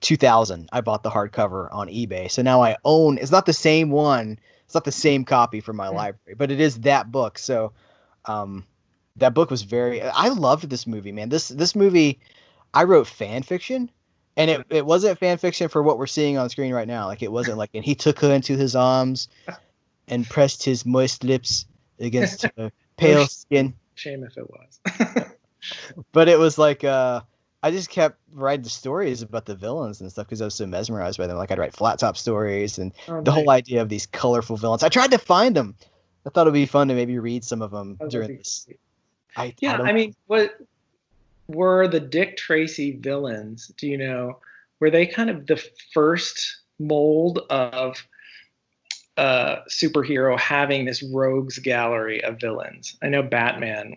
2000. I bought the hardcover on eBay, so now I own. It's not the same one. It's not the same copy from my library, but it is that book. So. That book was I loved this movie, man. This movie, I wrote fan fiction, and it wasn't fan fiction for what we're seeing on screen right now. Like, it wasn't like, and he took her into his arms and pressed his moist lips against her pale skin. Shame if it was. But it was like, I just kept writing the stories about the villains and stuff because I was so mesmerized by them. Like, I'd write flat top stories and the whole idea of these colorful villains. I tried to find them. I thought it'd be fun to maybe read some of them during this. I mean, what were the Dick Tracy villains? Do you know? Were they kind of the first mold of superhero having this rogues gallery of villains? I know Batman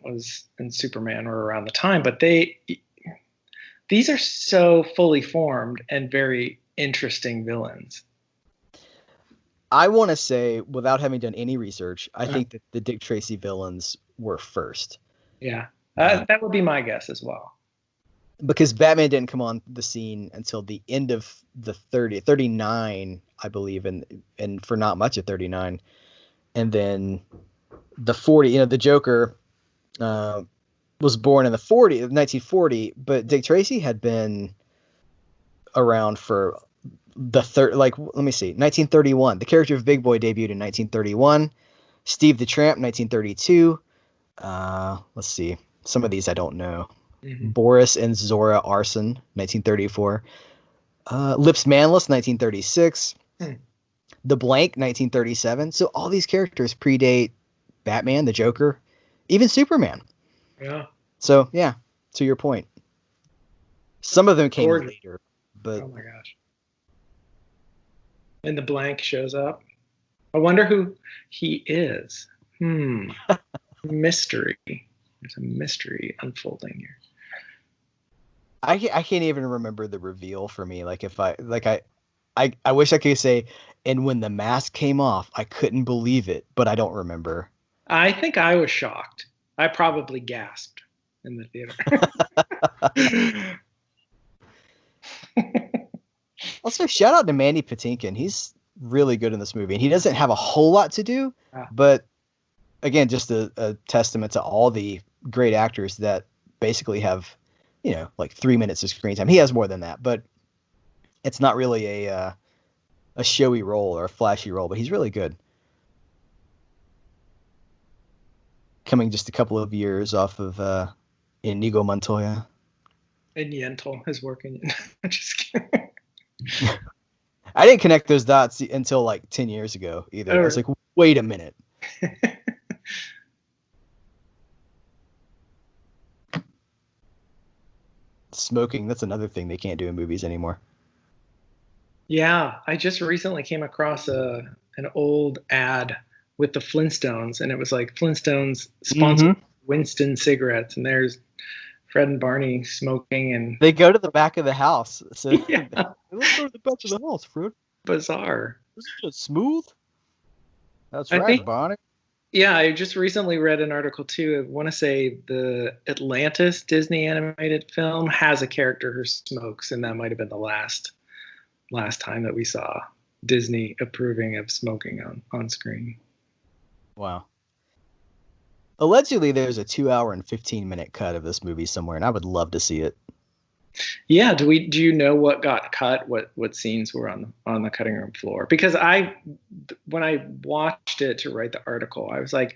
and Superman were around the time, but these are so fully formed and very interesting villains. I want to say, without having done any research, I think that the Dick Tracy villains were first. Yeah, that would be my guess as well. Because Batman didn't come on the scene until the end of the 39, I believe, and for not much of 39. And then the 40, the Joker was born in the 1940, but Dick Tracy had been around for let me see, 1931. The character of Big Boy debuted in 1931. Steve the Tramp, 1932. Let's see. Some of these I don't know. Mm-hmm. Boris and Zora Arson, 1934. Lips Manless, 1936. The Blank, 1937. So all these characters predate Batman, the Joker, even Superman. Yeah. So, yeah, to your point. Some of them came later, but... Oh, my gosh. And the Blank shows up. I wonder who he is. Mystery. There's a mystery unfolding here. I can't even remember the reveal for me. Like, if I wish I could say, and when the mask came off, I couldn't believe it, but I don't remember. I think I was shocked. I probably gasped in the theater. Also, shout out to Mandy Patinkin. He's really good in this movie, and he doesn't have a whole lot to do, but again, just a testament to all the great actors that basically have, like 3 minutes of screen time. He has more than that, but it's not really a showy role or a flashy role, but he's really good. Coming just a couple of years off of Inigo Montoya. And Yentl is working. I'm just kidding. I didn't connect those dots until like 10 years ago either. I was like, wait a minute. Smoking, that's another thing they can't do in movies anymore. Yeah, I just recently came across an old ad with the Flintstones, and it was like Flintstones sponsored Winston cigarettes, and there's Fred and Barney smoking, and they go to the back of the house. So yeah. Let's go to the back of the house, Fred. Bizarre. This is just smooth. That's right, Barney. Yeah, I just recently read an article too. I want to say the Atlantis Disney animated film has a character who smokes, and that might have been the last time that we saw Disney approving of smoking on screen. Wow. Allegedly, there's a 2 hour and 15-minute cut of this movie somewhere, and I would love to see it. Yeah, do you know what got cut? What scenes were on the cutting room floor? Because when I watched it to write the article, I was like,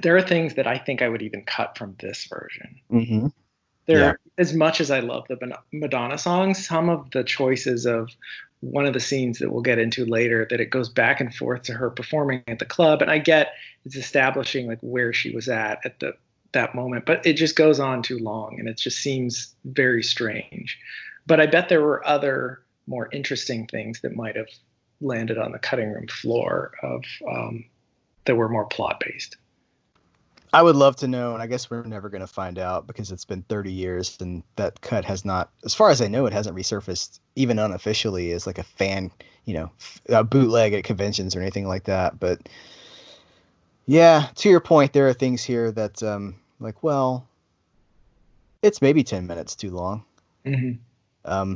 there are things that I think I would even cut from this version. Mm-hmm. As much as I love the Madonna songs, some of the choices of one of the scenes that we'll get into later, that it goes back and forth to her performing at the club, and I get it's establishing like where she was at that moment, but it just goes on too long, and it just seems very strange. But I bet there were other more interesting things that might have landed on the cutting room floor of that were more plot based. I would love to know, and I guess we're never going to find out because it's been 30 years and that cut has not, as far as I know, it hasn't resurfaced even unofficially as like a fan, a bootleg at conventions or anything like that. But yeah, to your point, there are things here that well, it's maybe 10 minutes too long. Mm-hmm.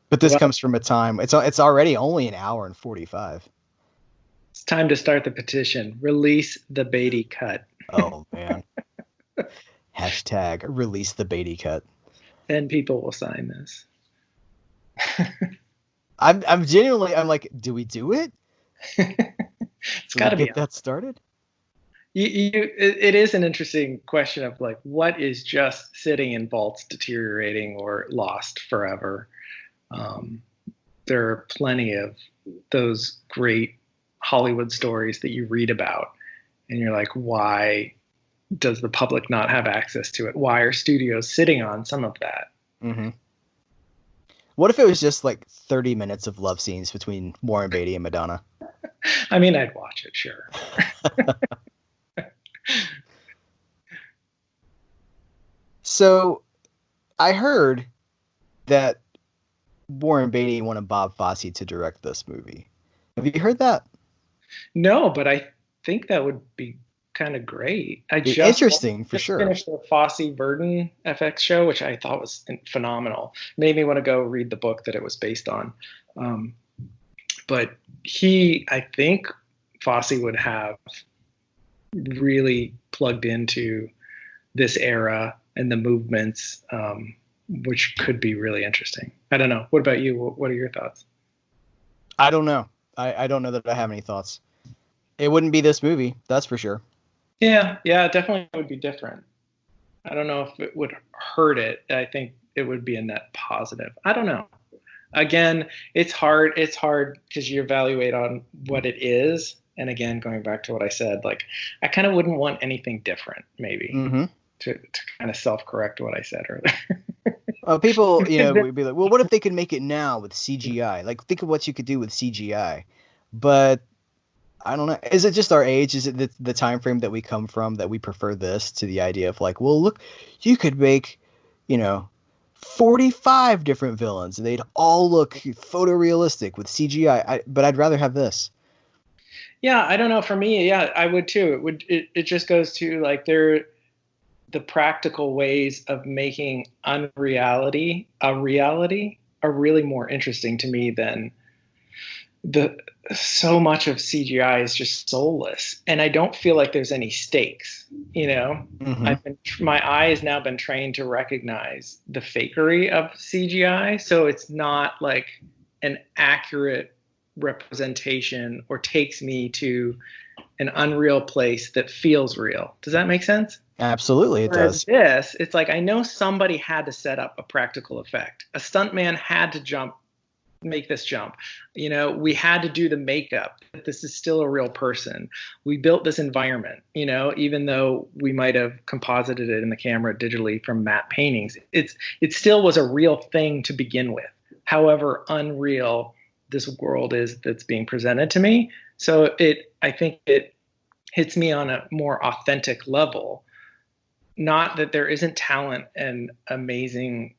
But this comes from a time, it's already only an hour and 45. It's time to start the petition. Release the Beatty cut. Oh, man. Hashtag release the Beatty cut. 10 people will sign this. I'm genuinely, I'm like, do we do it? It's got to get that started. It is an interesting question of like, what is just sitting in vaults deteriorating or lost forever? There are plenty of those great Hollywood stories that you read about, and you're like, why does the public not have access to it? Why are studios sitting on some of that? Mm-hmm. What if it was just like 30 minutes of love scenes between Warren Beatty and Madonna? I mean, I'd watch it, sure. So I heard that Warren Beatty wanted Bob Fosse to direct this movie. Have you heard that? No, but I think that would be kind of great. Interesting for sure. Finished the Fosse Verdon FX show, which I thought was phenomenal. Made me want to go read the book that it was based on. But I think Fosse would have really plugged into this era and the movements, which could be really interesting. I don't know. What about you? What are your thoughts? I don't know. I don't know that I have any thoughts. It wouldn't be this movie, that's for sure. Yeah, it definitely would be different. I don't know if it would hurt it. I think it would be a net positive. I don't know. Again, it's hard. It's hard because you evaluate on what it is. And again, going back to what I said, like I kind of wouldn't want anything different, maybe, to kind of self-correct what I said earlier. People, would be like, well, what if they could make it now with CGI? Like, think of what you could do with CGI. But I don't know. Is it just our age? Is it the time frame that we come from that we prefer this to the idea of like, well, look, you could make, 45 different villains and they'd all look photorealistic with CGI. But I'd rather have this. Yeah, I don't know. For me, yeah, I would too. It just goes to like the practical ways of making unreality a reality are really more interesting to me than so much of CGI is just soulless, and I don't feel like there's any stakes. My eye has now been trained to recognize the fakery of CGI, so it's not like an accurate representation or takes me to an unreal place that feels real. Does that make sense? Absolutely, it does. This, it's like I know somebody had to set up a practical effect. A stuntman had to make this jump. We had to do the makeup. This is still a real person. We built this environment, even though we might have composited it in the camera digitally from matte paintings. It still was a real thing to begin with. However unreal this world is that's being presented to me. So I think it hits me on a more authentic level. Not that there isn't talent and amazing,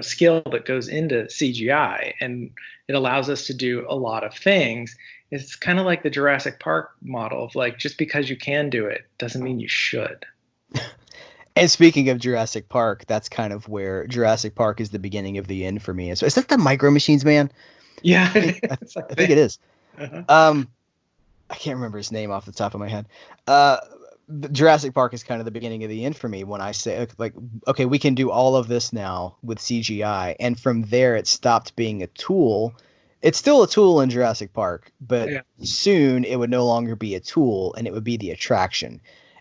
skill that goes into CGI, and it allows us to do a lot of things. It's kind of like the Jurassic Park model of like, just because you can do it doesn't mean you should. And speaking of Jurassic Park, that's kind of where Jurassic Park is the beginning of the end for me. And so is that the Micro Machines man? Yeah, I think it is. Uh-huh. I can't remember his name off the top of my head. Jurassic Park is kind of the beginning of the end for me when I say, like, okay, we can do all of this now with CGI. And from there, it stopped being a tool. It's still a tool in Jurassic Park, but soon it would no longer be a tool, and it would be the attraction.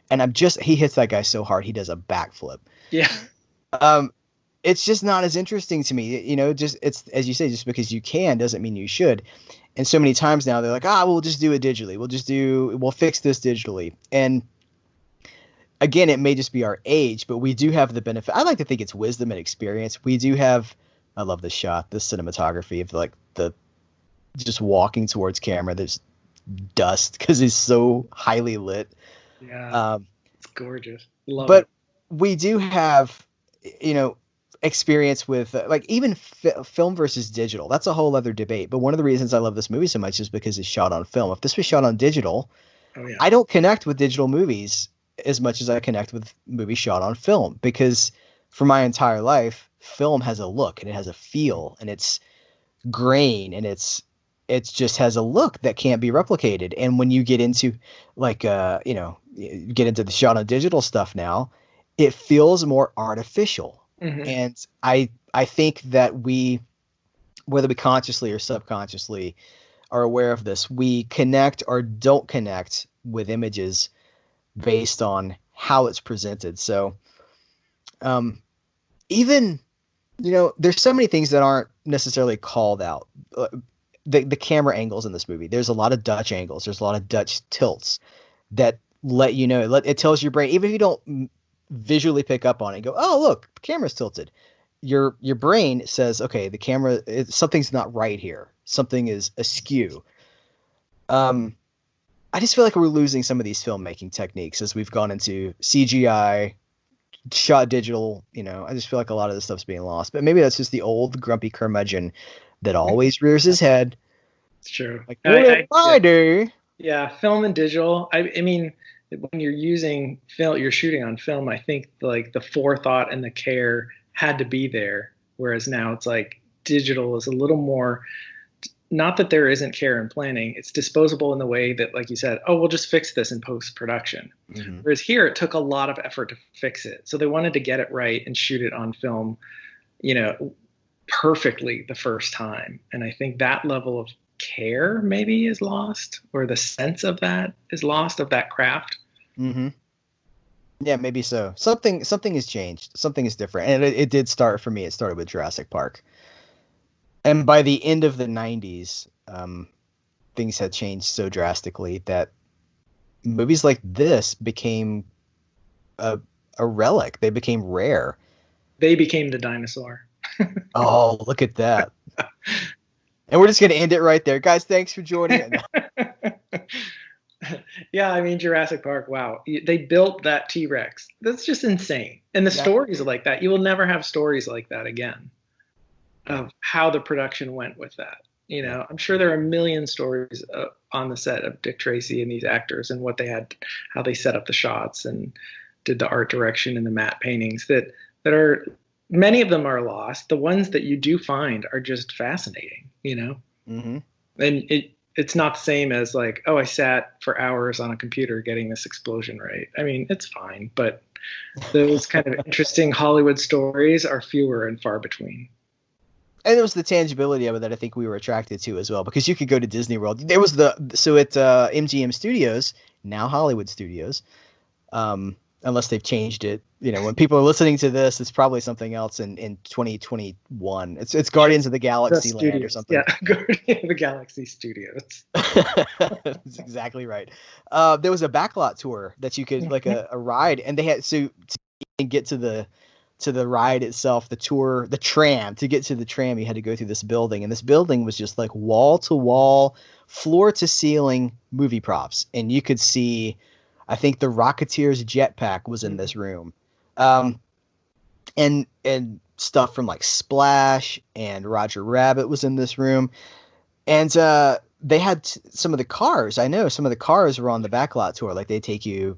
And he hits that guy so hard, he does a backflip. Yeah. It's just not as interesting to me. It's, as you say, just because you can doesn't mean you should. And so many times now they're like, we'll just do it digitally. We'll fix this digitally. And again, it may just be our age, but we do have the benefit. I like to think it's wisdom and experience. We do have, I love this shot, this cinematography of like the just walking towards camera. There's dust because it's so highly lit. Yeah, it's gorgeous. Love it. But we do have, experience with like even film versus digital. That's a whole other debate. But one of the reasons I love this movie so much is because it's shot on film. If this was shot on digital, I don't connect with digital movies as much as I connect with movies shot on film, because for my entire life, film has a look and it has a feel and it's grain and it just has a look that can't be replicated. And when you get into like you get into the shot on digital stuff now, it feels more artificial. Mm-hmm. And I think that we, whether we consciously or subconsciously are aware of this, we connect or don't connect with images based on how it's presented. So even, there's so many things that aren't necessarily called out. The camera angles in this movie, there's a lot of Dutch angles. There's a lot of Dutch tilts that let you know, it tells your brain, even if you don't visually pick up on it and go, oh, look, the camera's tilted. Your brain says, okay, the camera, something's not right here. Something is askew. I just feel like we're losing some of these filmmaking techniques as we've gone into CGI, shot digital. I just feel like a lot of this stuff's being lost. But maybe that's just the old grumpy curmudgeon that always rears his head. It's true. Like, what did I do? Yeah, film and digital. I mean, when you're using film, you're shooting on film, I think like the forethought and the care had to be there. Whereas now it's like digital is a little more, not that there isn't care and planning, it's disposable in the way that, like you said, we'll just fix this in post-production. Mm-hmm. Whereas here it took a lot of effort to fix it. So they wanted to get it right and shoot it on film, perfectly the first time. And I think that level of care maybe is lost, or the sense of that is lost, of that craft. Mm-hmm. Yeah, maybe so. Something has changed. Something is different. And it did start for me. It started with Jurassic Park. And by the end of the 90s, things had changed so drastically that movies like this became a relic. They became rare. They became the dinosaur. Oh, look at that. And we're just going to end it right there. Guys, thanks for joining. Yeah, I mean, Jurassic Park, wow. They built that T-Rex. That's just insane. And the stories like that, you will never have stories like that again, of how the production went with that. I'm sure there are a million stories on the set of Dick Tracy and these actors and what they had, how they set up the shots and did the art direction and the matte paintings that are, many of them are lost. The ones that you do find are just fascinating, Mm-hmm. And it's not the same as like, I sat for hours on a computer getting this explosion right. I mean, it's fine, but those kind of interesting Hollywood stories are fewer and far between. And it was the tangibility of it that I think we were attracted to as well, because you could go to Disney World. There was at MGM Studios, now Hollywood Studios, unless they've changed it. When people are listening to this, it's probably something else in 2021. It's Guardians of the Galaxy Land or something. Yeah, Guardians of the Galaxy Studios. That's exactly right. There was a backlot tour that you could, like a ride, and they had to get to the ride itself, the tour, the tram. To get to the tram, you had to go through this building, and this building was just like wall to wall, floor to ceiling movie props, and you could see, I think the Rocketeer's jetpack was in this room, and stuff from like Splash and Roger Rabbit was in this room, and they had some of the cars. I know some of the cars were on the backlot tour, like they take you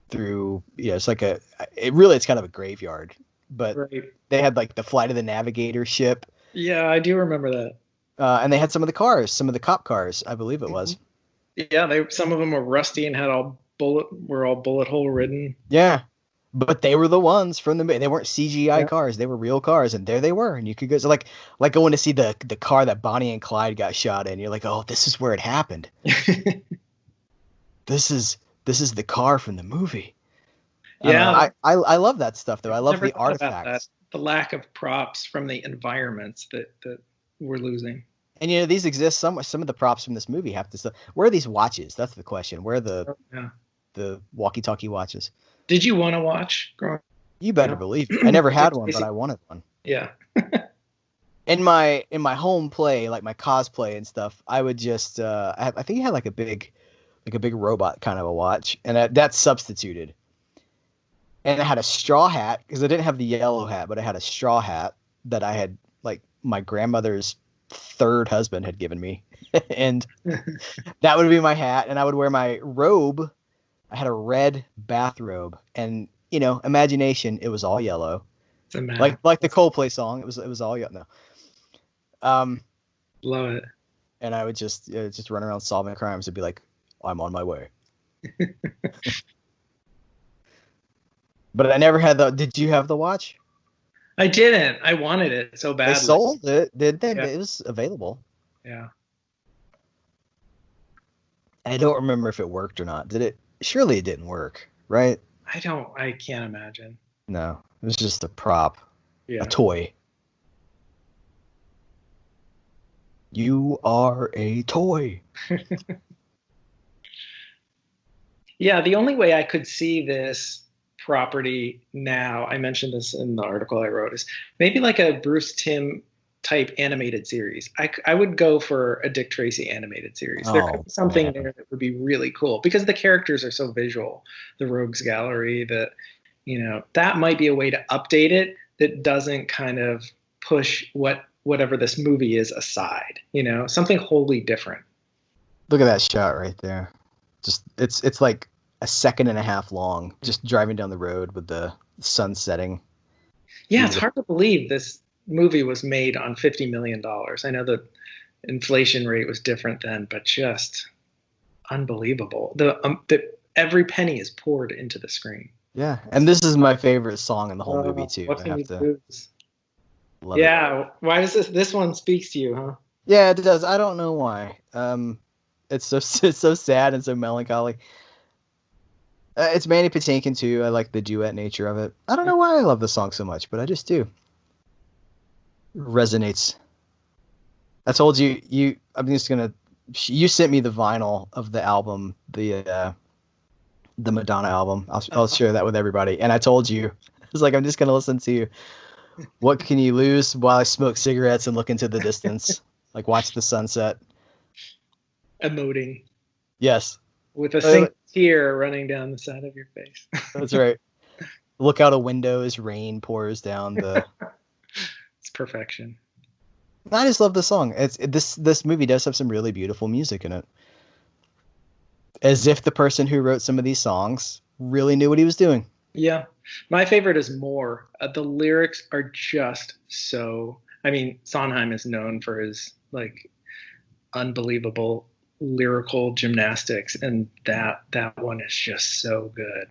through. It's like it's kind of a graveyard. But right. They had like the Flight of the Navigator ship. Yeah, I do remember that. And they had some of the cars, some of the cop cars, I believe it was. Yeah, some of them were rusty and had all bullet hole ridden. Yeah, but they were the ones from they weren't CGI cars, they were real cars, and there they were, and you could go. So like going to see the car that Bonnie and Clyde got shot in. You're like, oh, this is where it happened. This is the car from the movie. Yeah, I love that stuff though. I love the artifacts. The lack of props from the environments that we're losing. And these exist somewhere. Some of the props from this movie have to stuff. Where are these watches? That's the question. Where are the walkie-talkie watches? Did you want to watch? You better believe it. I never had one, but I wanted one. Yeah. in my home play, like my cosplay and stuff, I would just I think you had like a big robot kind of a watch, and that's substituted. And I had a straw hat, because I didn't have the yellow hat, but I had a straw hat that I had, like, my grandmother's third husband had given me. And that would be my hat. And I would wear my robe. I had a red bathrobe. And, imagination, it was all yellow. Like the Coldplay song. It was all yellow. No. Love it. And I would just run around solving crimes and be like, I'm on my way. But I never had did you have the watch? I didn't. I wanted it so badly. They sold it, did they? Yeah. It was available. Yeah. I don't remember if it worked or not. Did it? Surely it didn't work, right? I can't imagine. No, it was just a prop. Yeah. A toy. You are a toy. Yeah, the only way I could see this property now, I mentioned this in the article I wrote, is maybe like a Bruce Timm type animated series. I would go for a Dick Tracy animated series. There could be something there that would be really cool, because the characters are so visual. The Rogues Gallery, that might be a way to update it that doesn't kind of push whatever this movie is aside. Something wholly different. Look at that shot right there. Just it's like a second and a half long, just driving down the road with the sun setting. Yeah, it's hard to believe this movie was made on $50 million. I know the inflation rate was different then, but just unbelievable. Every penny is poured into the screen. Yeah, and this is my favorite song in the whole movie too. I have to love it. Why does this one speaks to you, huh? Yeah, it does. I don't know why. It's so sad and so melancholy. It's Manny Patinkin too. I like the duet nature of it. I don't know why I love the song so much, but I just do. It resonates. I told you. I'm just gonna. You sent me the vinyl of the album, the Madonna album. I'll share that with everybody. And I told you, I was like, I'm just gonna listen to What Can You Lose while I smoke cigarettes and look into the distance, like watch the sunset. Emoting. Yes. With a single tear running down the side of your face. That's right. Look out a window as rain pours down It's perfection. I just love the song. This movie does have some really beautiful music in it. As if the person who wrote some of these songs really knew what he was doing. Yeah. My favorite is More. The lyrics are just so... I mean, Sondheim is known for his, unbelievable lyrical gymnastics, and that one is just so good.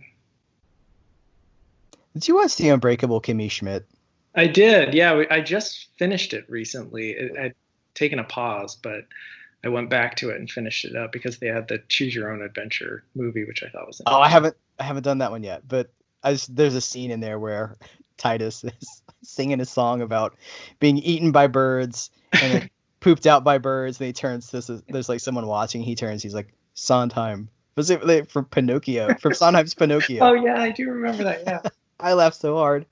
Did you watch The Unbreakable Kimmy Schmidt? I did. Yeah, I just finished it recently. I'd taken a pause, but I went back to it and finished it up because they had the Choose Your Own Adventure movie, which I thought was Oh, interesting. I haven't done that one yet, but there's a scene in there where Titus is singing a song about being eaten by birds and then pooped out by birds. And he turns to there's like someone watching. He turns. He's like Sondheim. Was it from Pinocchio? From Sondheim's Pinocchio. Oh yeah, I do remember that. Yeah. I laughed so hard.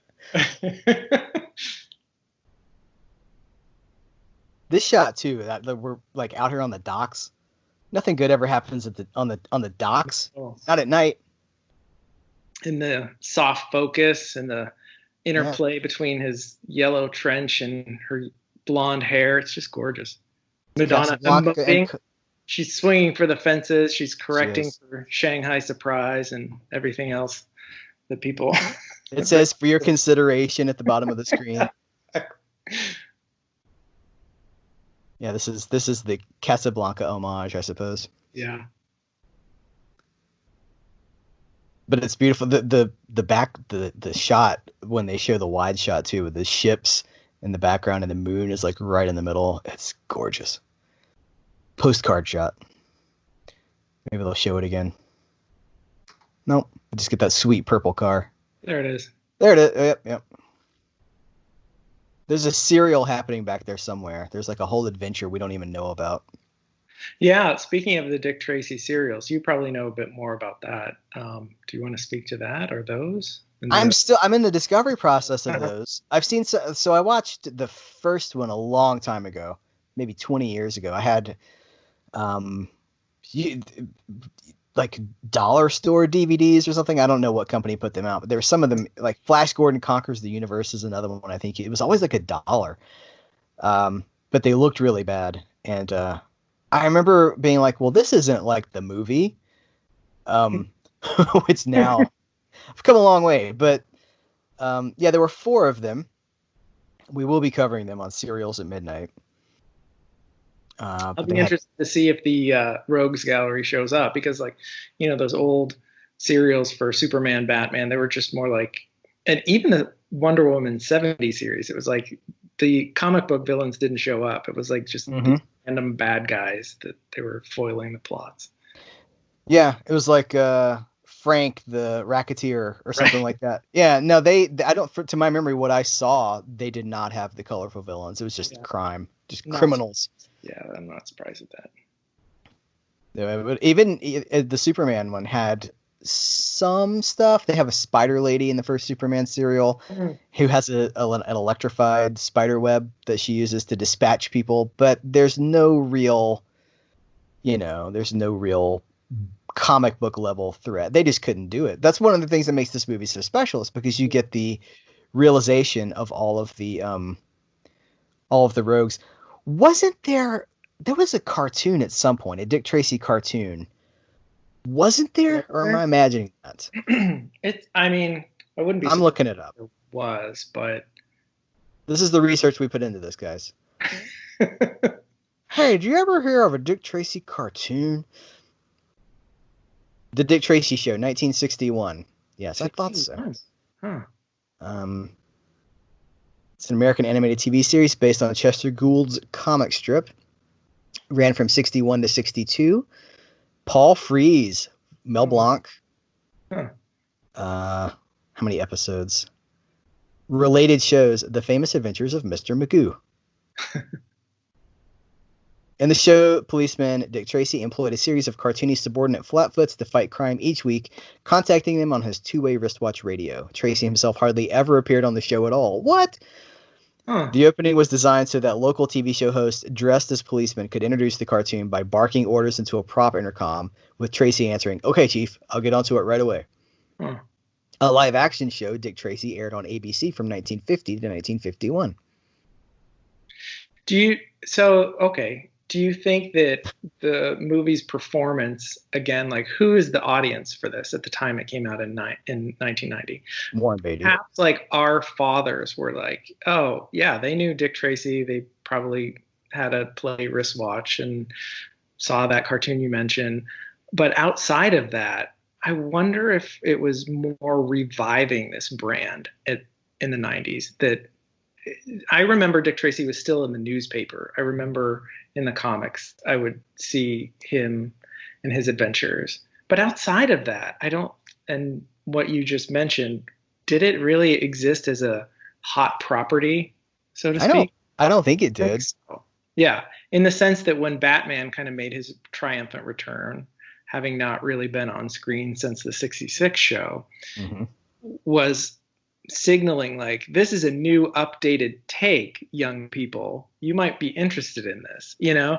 This shot too. That we're like out here on the docks. Nothing good ever happens on the docks. Oh. Not at night. And the soft focus and the interplay between his yellow trench and her blonde hair. It's just gorgeous. Madonna moving. She's swinging for the fences. She's correcting for Shanghai Surprise and everything else that people. It says for your consideration at the bottom of the screen. Yeah, this is the Casablanca homage, I suppose. Yeah. But it's beautiful. The shot when they show the wide shot too, with the ships in the background and the moon is like right in the middle. It's gorgeous. Postcard shot. Maybe they'll show it again. Nope. I just get that sweet purple car. There it is. There it is. Yep. There's a serial happening back there somewhere. There's like a whole adventure we don't even know about. Yeah, speaking of the Dick Tracy serials, you probably know a bit more about that. Do you want to speak to that or those? I'm in the discovery process of those. I've seen so I watched the first one a long time ago, maybe 20 years ago. I had like dollar store DVDs or something. I don't know what company put them out, but there were some of them, like Flash Gordon Conquers the Universe is another one. I think it was always like $1. But they looked really bad. And I remember being like, well, this isn't like the movie. Which now I've come a long way, but yeah, there were 4 of them. We will be covering them on Serials at Midnight. I'll be interested to see if the Rogues Gallery shows up because, like, you know, those old serials for Superman, Batman, they were just more like, and even the Wonder Woman 70 series, it was like the comic book villains didn't show up. It was like just random bad guys that they were foiling the plots. Yeah, it was like Frank the Racketeer or something like that. Yeah, no, I don't. To my memory, what I saw, they did not have the colorful villains. It was just crime, just criminals. Yeah, I'm not surprised at that. Yeah, but even the Superman one had some stuff. They have a spider lady in the first Superman serial who has an electrified spider web that she uses to dispatch people, but there's no real comic book level threat. They just couldn't do it. That's one of the things that makes this movie so special, is because you get the realization of all of the rogues. Wasn't there was a cartoon at some point, a Dick Tracy cartoon? Wasn't there? Or am I imagining that? I mean, I wouldn't be. I'm looking it up. It was, but this is the research we put into this, guys. Hey, do you ever hear of a Dick Tracy cartoon? The Dick Tracy Show, 1961. Yes, I thought so. Huh. It's an American animated TV series based on Chester Gould's comic strip. Ran from 61 to 62. Paul Frees, Mel Blanc. How many episodes? Related shows: The Famous Adventures of Mr. Magoo. In the show, policeman Dick Tracy employed a series of cartoony subordinate flatfoots to fight crime each week, contacting them on his two-way wristwatch radio. Tracy himself hardly ever appeared on the show at all. What? The opening was designed so that local TV show hosts dressed as policemen could introduce the cartoon by barking orders into a prop intercom, with Tracy answering, "Okay, Chief, I'll get onto it right away." A live-action show, Dick Tracy, aired on ABC from 1950 to 1951. Do you think that the movie's performance, again, like, who is the audience for this at the time it came out in 1990? Warren Beatty. Perhaps like our fathers were like, oh yeah, they knew Dick Tracy. They probably had a play wristwatch and saw that cartoon you mentioned. But outside of that, I wonder if it was more reviving this brand in the 90s, that I remember Dick Tracy was still in the newspaper. I remember in the comics, I would see him and his adventures. But outside of that, I don't, and what you just mentioned, did it really exist as a hot property, so to speak? I don't think it did. So. Yeah, in the sense that when Batman kind of made his triumphant return, having not really been on screen since the 66 show, was signaling like, this is a new updated take, young people. You might be interested in this, you know,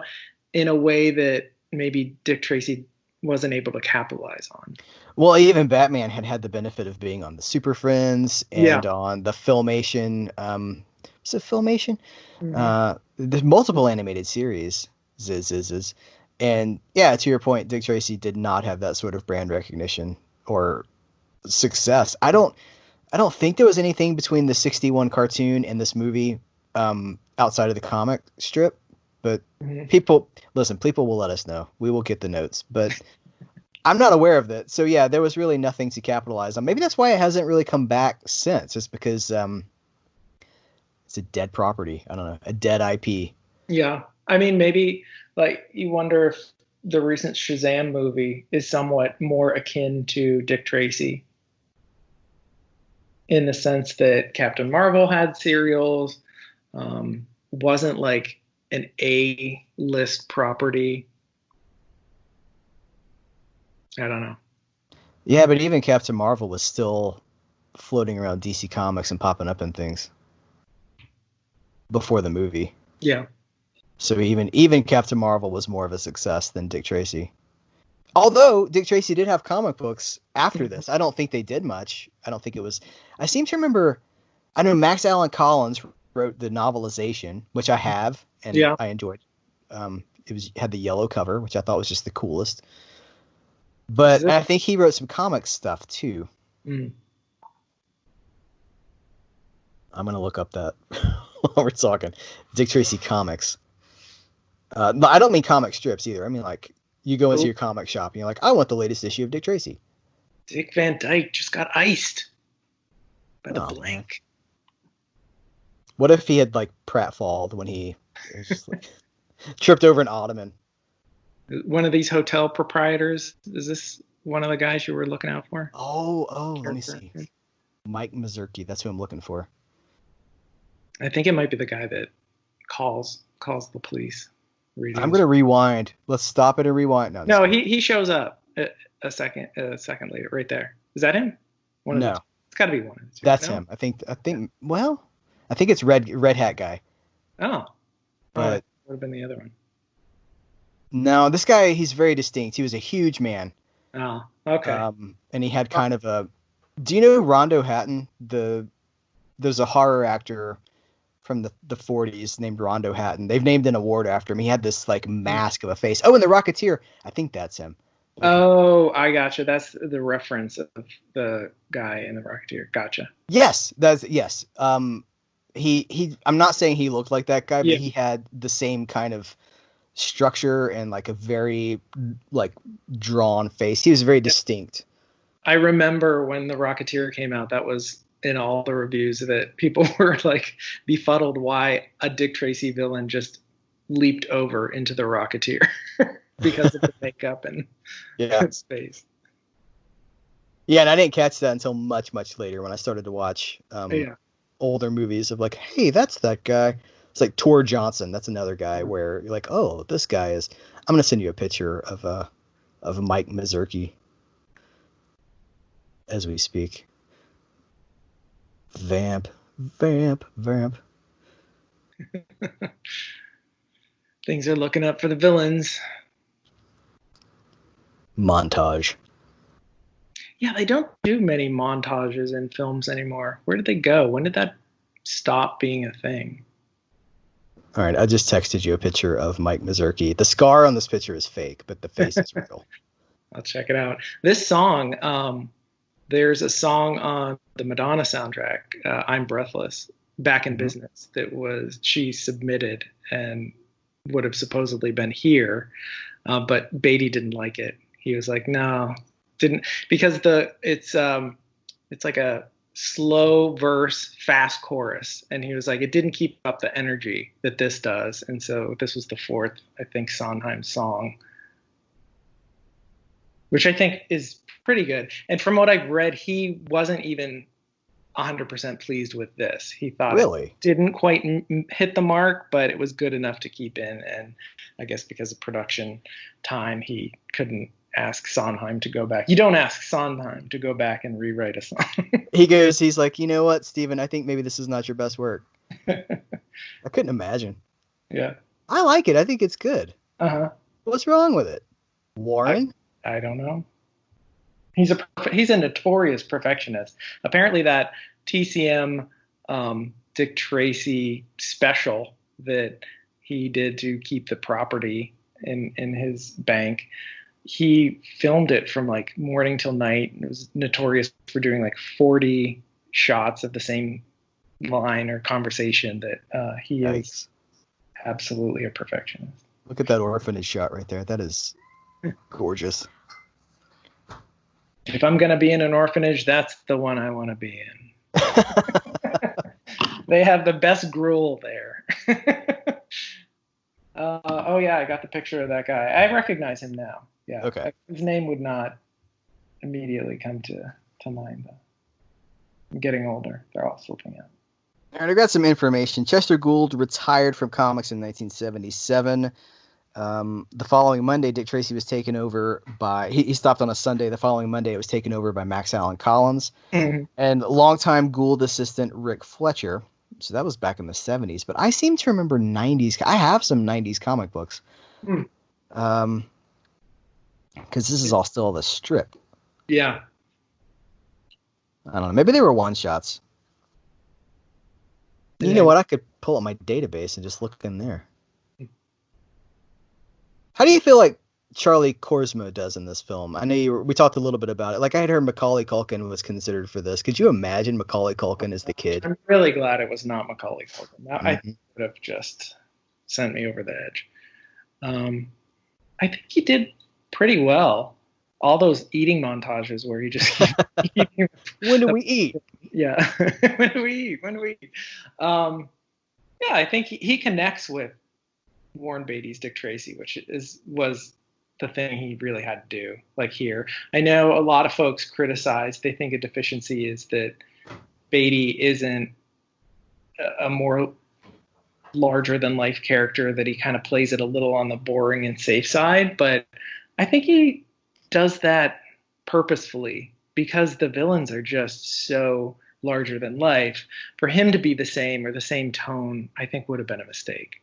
in a way that maybe Dick Tracy wasn't able to capitalize on. Well, even Batman had the benefit of being on the Super Friends and on the Filmation. Is it Filmation? There's multiple animated series. And yeah, to your point, Dick Tracy did not have that sort of brand recognition or success. I don't think there was anything between the 61 cartoon and this movie outside of the comic strip. But people will let us know. We will get the notes. But I'm not aware of that. So yeah, there was really nothing to capitalize on. Maybe that's why it hasn't really come back since. It's because it's a dead property. I don't know, a dead IP. Yeah. I mean, maybe like you wonder if the recent Shazam movie is somewhat more akin to Dick Tracy in the sense that Captain Marvel had serials, wasn't like an A-list property. I don't know. Yeah, but even Captain Marvel was still floating around DC Comics and popping up in things before the movie. Yeah. So even Captain Marvel was more of a success than Dick Tracy. Although Dick Tracy did have comic books after this. I don't think they did much. I don't think it was. I seem to remember. I know Max Allan Collins wrote the novelization, which I have and I enjoyed. It had the yellow cover, which I thought was just the coolest. But I think he wrote some comic stuff too. I'm gonna look up that while we're talking. Dick Tracy comics. No, I don't mean comic strips either. I mean like you go into your comic shop and you're like, I want the latest issue of Dick Tracy. Dick Van Dyke just got iced by the blank. What if he had like pratfalled when he just, like, tripped over an ottoman? One of these hotel proprietors. Is this one of the guys you were looking out for? Oh, let me see. Mike Mazurki. That's who I'm looking for. I think it might be the guy that calls the police. I'm gonna rewind. Let's stop it and rewind. No, he shows up a second later, right there. Is that him? No, it's got to be one of the two. That's him. I think. Well, I think it's red hat guy. Oh, but would have been the other one. No, this guy, he's very distinct. He was a huge man. Oh, okay. And he had kind of a. Do you know Rondo Hatton? There's a horror actor from the 40s named Rondo Hatton. They've named an award after him. He had this like mask of a face. Oh, and the Rocketeer. I think that's him. Oh, I gotcha. That's the reference of the guy in the Rocketeer. Gotcha. Yes, yes. He. I'm not saying he looked like that guy, but he had the same kind of structure and like a very like drawn face. He was very distinct. I remember when the Rocketeer came out, that was in all the reviews that people were like befuddled why a Dick Tracy villain just leaped over into the Rocketeer because of the makeup and space. Yeah, and I didn't catch that until much later when I started to watch older movies of like, hey, that's that guy. It's like Tor Johnson. That's another guy where you're like, oh, this guy is. I'm gonna send you a picture of Mike Mazurki as we speak. Vamp. Things are looking up for the villains. Montage. Yeah, they don't do many montages in films anymore. Where did they go? When did that stop being a thing? All right, I just texted you a picture of Mike Mazurki. The scar on this picture is fake, but the face is real. I'll check it out. This song, there's a song on the Madonna soundtrack, I'm Breathless, Back in Business, that she submitted and would have supposedly been here, but Beatty didn't like it. He was like, no, didn't, because it's like a slow verse, fast chorus. And he was like, it didn't keep up the energy that this does. And so this was the fourth, I think, Sondheim song, which I think is pretty good. And from what I've read, he wasn't even 100% pleased with this. He thought it didn't quite hit the mark, but it was good enough to keep in. And I guess because of production time, he couldn't ask Sondheim to go back. You don't ask Sondheim to go back and rewrite a song. He's like, you know what, Steven, I think maybe this is not your best work. I couldn't imagine. Yeah. I like it. I think it's good. Uh-huh. What's wrong with it? Warren? I don't know. He's a notorious perfectionist. Apparently that TCM Dick Tracy special that he did to keep the property in his bank, he filmed it from like morning till night. It was notorious for doing like 40 shots of the same line or conversation. That he is absolutely a perfectionist. Look at that orphanage shot right there. That is gorgeous. If I'm going to be in an orphanage, that's the one I want to be in. They have the best gruel there. Oh, yeah, I got the picture of that guy. I recognize him now. Yeah. Okay. His name would not immediately come to mind, though. I'm getting older. They're all slipping out. All right, I got some information. Chester Gould retired from comics in 1977. The following Monday, Dick Tracy was taken over by, he stopped on a Sunday. The following Monday, it was taken over by Max Allan Collins and longtime Gould assistant Rick Fletcher. So that was back in the 70s, but I seem to remember 90s. I have some 90s comic books. Because this is all still the strip. Yeah. I don't know. Maybe they were one-shots. You know what? I could pull up my database and just look in there. How do you feel like Charlie Korsmo does in this film? I know we talked a little bit about it. Like I had heard Macaulay Culkin was considered for this. Could you imagine Macaulay Culkin as the kid? I'm really glad it was not Macaulay Culkin. I think it would have just sent me over the edge. I think he did pretty well. All those eating montages where he just eating. When do we eat? Yeah. When do we eat? When do we eat? Yeah, I think he connects with Warren Beatty's Dick Tracy, which was the thing he really had to do. Like here, I know a lot of folks criticize. They think a deficiency is that Beatty isn't a more larger than life character, that he kind of plays it a little on the boring and safe side. But I think he does that purposefully because the villains are just so larger than life. For him to be the same or the same tone, I think would have been a mistake.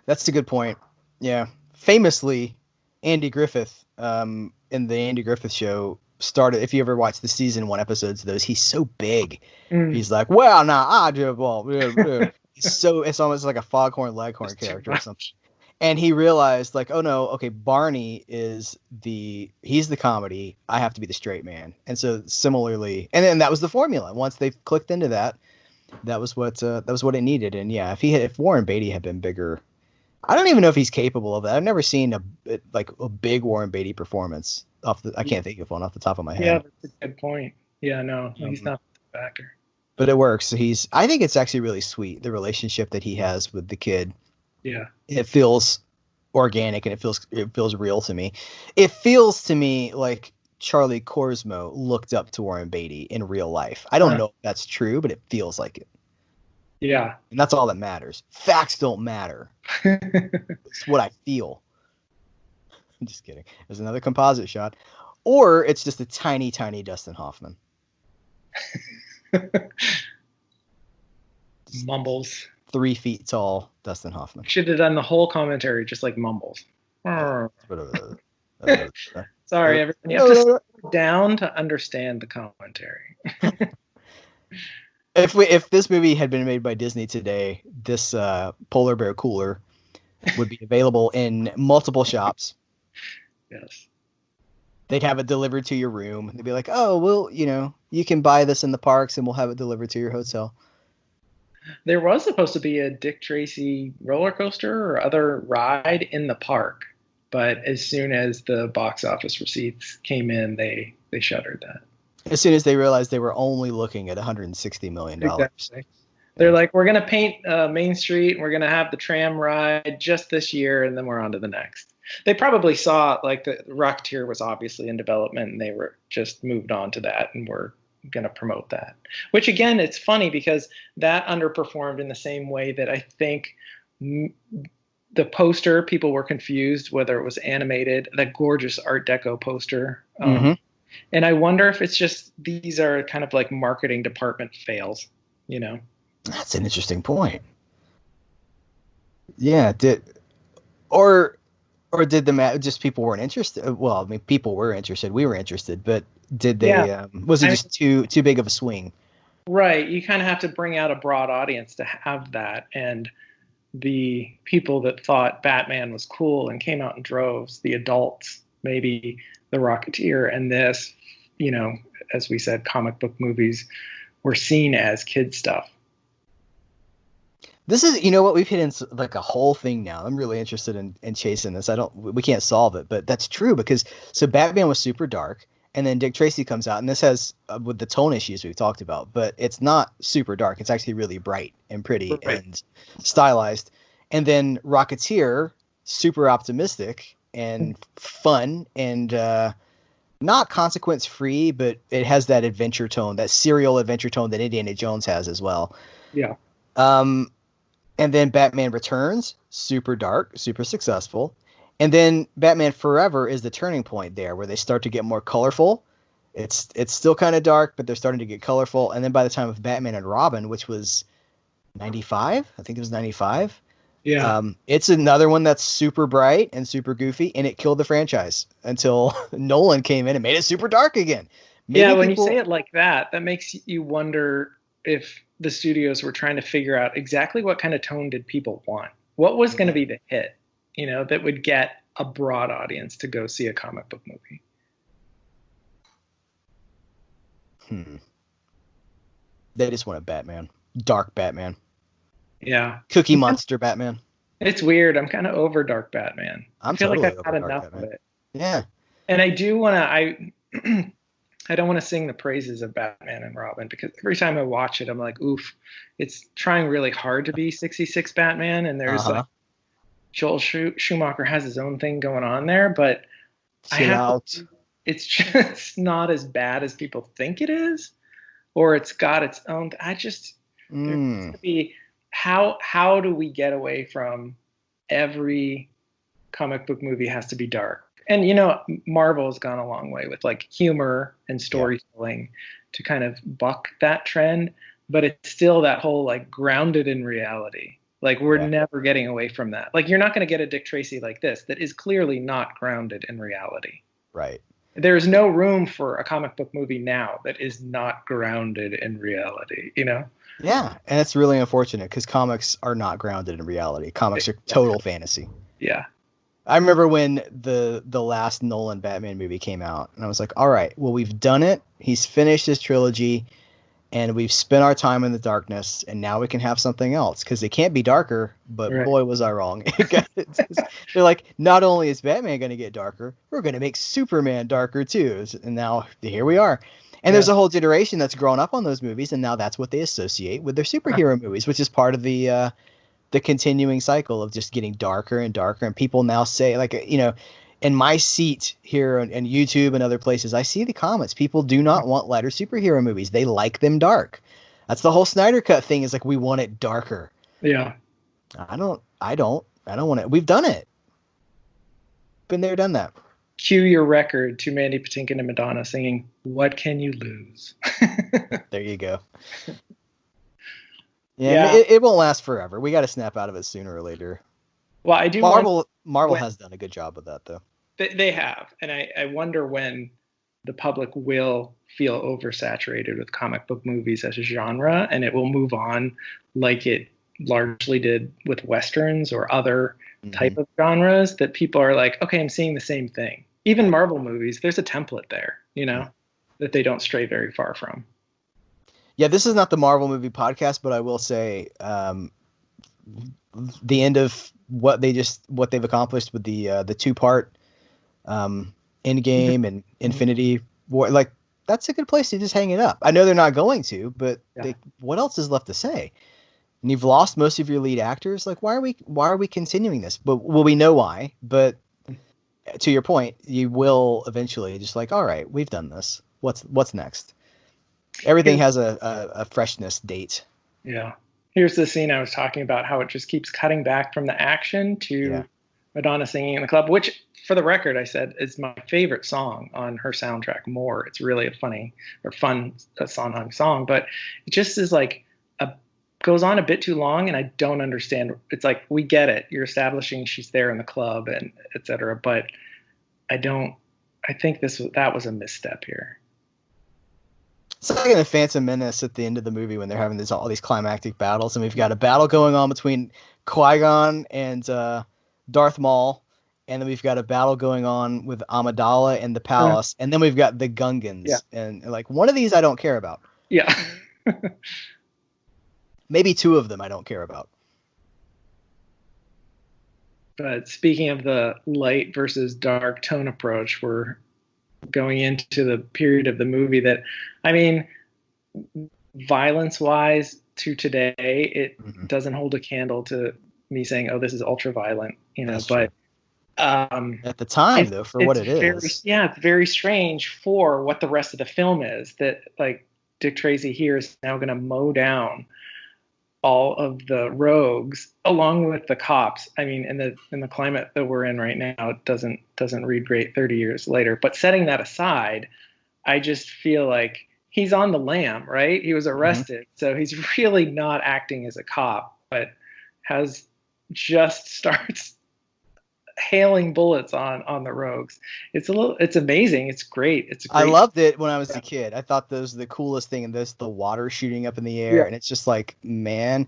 That's a good point. Yeah. Famously, Andy Griffith in the Andy Griffith Show started, if you ever watched the season 1 episodes of those, he's so big. He's like, well, now I do, well, so it's almost like a Foghorn Leghorn character or something. And he realized, like, oh no, okay, Barney is he's the comedy. I have to be the straight man. And so similarly, and then that was the formula. Once they clicked into that, that was what it needed. And yeah, if Warren Beatty had been bigger, I don't even know if he's capable of that. I've never seen a big Warren Beatty performance. I can't think of one off the top of my head. Yeah, that's a good point. Yeah, no, he's not the actor. But it works. I think it's actually really sweet, the relationship that he has with the kid. Yeah. It feels organic and it feels real to me. It feels to me like Charlie Korsmo looked up to Warren Beatty in real life. I don't know if that's true, but it feels like it. Yeah. And that's all that matters. Facts don't matter. It's what I feel. I'm just kidding. There's another composite shot. Or it's just a tiny, tiny Dustin Hoffman. Mumbles. 3 feet tall Dustin Hoffman. Should have done the whole commentary just like Mumbles. Sorry, everyone. You have to slow down to understand the commentary. If this movie had been made by Disney today, this polar bear cooler would be available in multiple shops. Yes. They'd have it delivered to your room. They'd be like, oh, well, you can buy this in the parks and we'll have it delivered to your hotel. There was supposed to be a Dick Tracy roller coaster or other ride in the park, but as soon as the box office receipts came in, they shuttered that. As soon as they realized they were only looking at $160 million. Exactly. They're like, we're going to paint Main Street, and we're going to have the tram ride just this year, and then we're on to the next. They probably saw, like, the Rocketeer was obviously in development, and they were just moved on to that, and were going to promote that. Which, again, it's funny because that underperformed in the same way that I think the poster, people were confused whether it was animated, that gorgeous Art Deco poster. And I wonder if it's just these are kind of like marketing department fails, you know? That's an interesting point. Yeah, did the just people weren't interested? Well, I mean, people were interested. We were interested, but did they? Yeah. Was it just too big of a swing? Right. You kind of have to bring out a broad audience to have that, and the people that thought Batman was cool and came out in droves, the adults, maybe the Rocketeer, and this, you know, as we said, comic book movies were seen as kid stuff. This is, you know what, we've hit in like a whole thing now. I'm really interested in chasing this. We can't solve it, but that's true because so Batman was super dark, and then Dick Tracy comes out, and this has with the tone issues we've talked about, but it's not super dark. It's actually really bright and pretty and stylized. And then Rocketeer, super optimistic and fun and not consequence free, but it has that adventure tone, that serial adventure tone that Indiana Jones has as well. Yeah. And then Batman Returns, super dark, super successful. And then Batman Forever is the turning point there where they start to get more colorful. It's still kind of dark, but they're starting to get colorful. And then by the time of Batman and Robin, which was 95, I think it was 95. Yeah. It's another one that's super bright and super goofy, and it killed the franchise until Nolan came in and made it super dark again. Maybe when you say it like that, that makes you wonder if the studios were trying to figure out exactly what kind of tone did people want. What was going to be the hit, you know, that would get a broad audience to go see a comic book movie? They just wanted Batman. Dark Batman. Yeah. Cookie Monster Batman. It's weird. I'm kind of over Dark Batman. I feel like I've had enough of it. Yeah. And I do want to, I don't want to sing the praises of Batman and Robin because every time I watch it, I'm like, oof, it's trying really hard to be 66 Batman. And there's like Joel Schumacher has his own thing going on there, but it's just not as bad as people think it is, or it's got its own. There needs to be how do we get away from every comic book movie has to be dark? And, you know, Marvel has gone a long way with like humor and storytelling to kind of buck that trend. But it's still that whole like grounded in reality. Like we're never getting away from that. Like you're not going to get a Dick Tracy like this that is clearly not grounded in reality. Right. There's no room for a comic book movie now that is not grounded in reality, you know? Yeah. And it's really unfortunate because comics are not grounded in reality. Comics are total fantasy. Yeah. I remember when the last Nolan Batman movie came out, and I was like, all right, well, we've done it. He's finished his trilogy, and we've spent our time in the darkness, and now we can have something else, because it can't be darker, but boy, was I wrong. They're like, not only is Batman going to get darker, we're going to make Superman darker, too. And now here we are. And there's a whole generation that's grown up on those movies, and now that's what they associate with their superhero movies, which is part of the continuing cycle of just getting darker and darker. And people now say, like, you know, in my seat here on YouTube and other places, I see the comments. People do not want lighter superhero movies. They like them dark. That's the whole Snyder Cut thing, is like, we want it darker. Yeah. I don't want it. We've done it. Been there, done that. Cue your record to Mandy Patinkin and Madonna singing "What Can You Lose?" There you go. Yeah. It won't last forever. We got to snap out of it sooner or later. Well, I do. Marvel has done a good job of that, though. They have, and I wonder when the public will feel oversaturated with comic book movies as a genre, and it will move on like it largely did with westerns or other type of genres, that people are like, okay, I'm seeing the same thing. Even Marvel movies, there's a template there, you know, that they don't stray very far from. Yeah, this is not the Marvel movie podcast, but I will say the end of what they've accomplished with the 2-part Endgame and Infinity War, like, that's a good place to just hang it up. I know they're not going to, but Yeah. what else is left to say? And you've lost most of your lead actors. Like, why are we continuing this? But we know why. But to your point, you will eventually just like, all right, we've done this. What's next? Everything has a freshness date. Yeah. Here's the scene I was talking about, how it just keeps cutting back from the action to Madonna singing in the club, which, for the record, I said is my favorite song on her soundtrack. More, it's really a fun Sondheim song, but it just is like goes on a bit too long, and I don't understand. It's like, we get it, you're establishing she's there in the club and etc., but I think that was a misstep here. It's like in the Phantom Menace at the end of the movie when they're having all these climactic battles, and we've got a battle going on between Qui-Gon and Darth Maul, and then we've got a battle going on with Amidala and the palace, and then we've got the Gungans, and like one of these I don't care about. Yeah. Maybe two of them I don't care about. But speaking of the light versus dark tone approach, we're going into the period of the movie that, I mean, violence-wise to today, it doesn't hold a candle to me saying, "Oh, this is ultra-violent," That's but at the time, though, for what it is, it's very strange for what the rest of the film is. That like Dick Tracy here is now going to mow down all of the rogues along with the cops. I mean, in the climate that we're in right now, it doesn't read great 30 years later. But setting that aside, I just feel like he's on the lam, right? He was arrested, so he's really not acting as a cop, but starts hailing bullets on the rogues. It's amazing. It's great. I loved it when I was a kid. I thought that was the coolest thing, and the water shooting up in the air, and it's just like, man,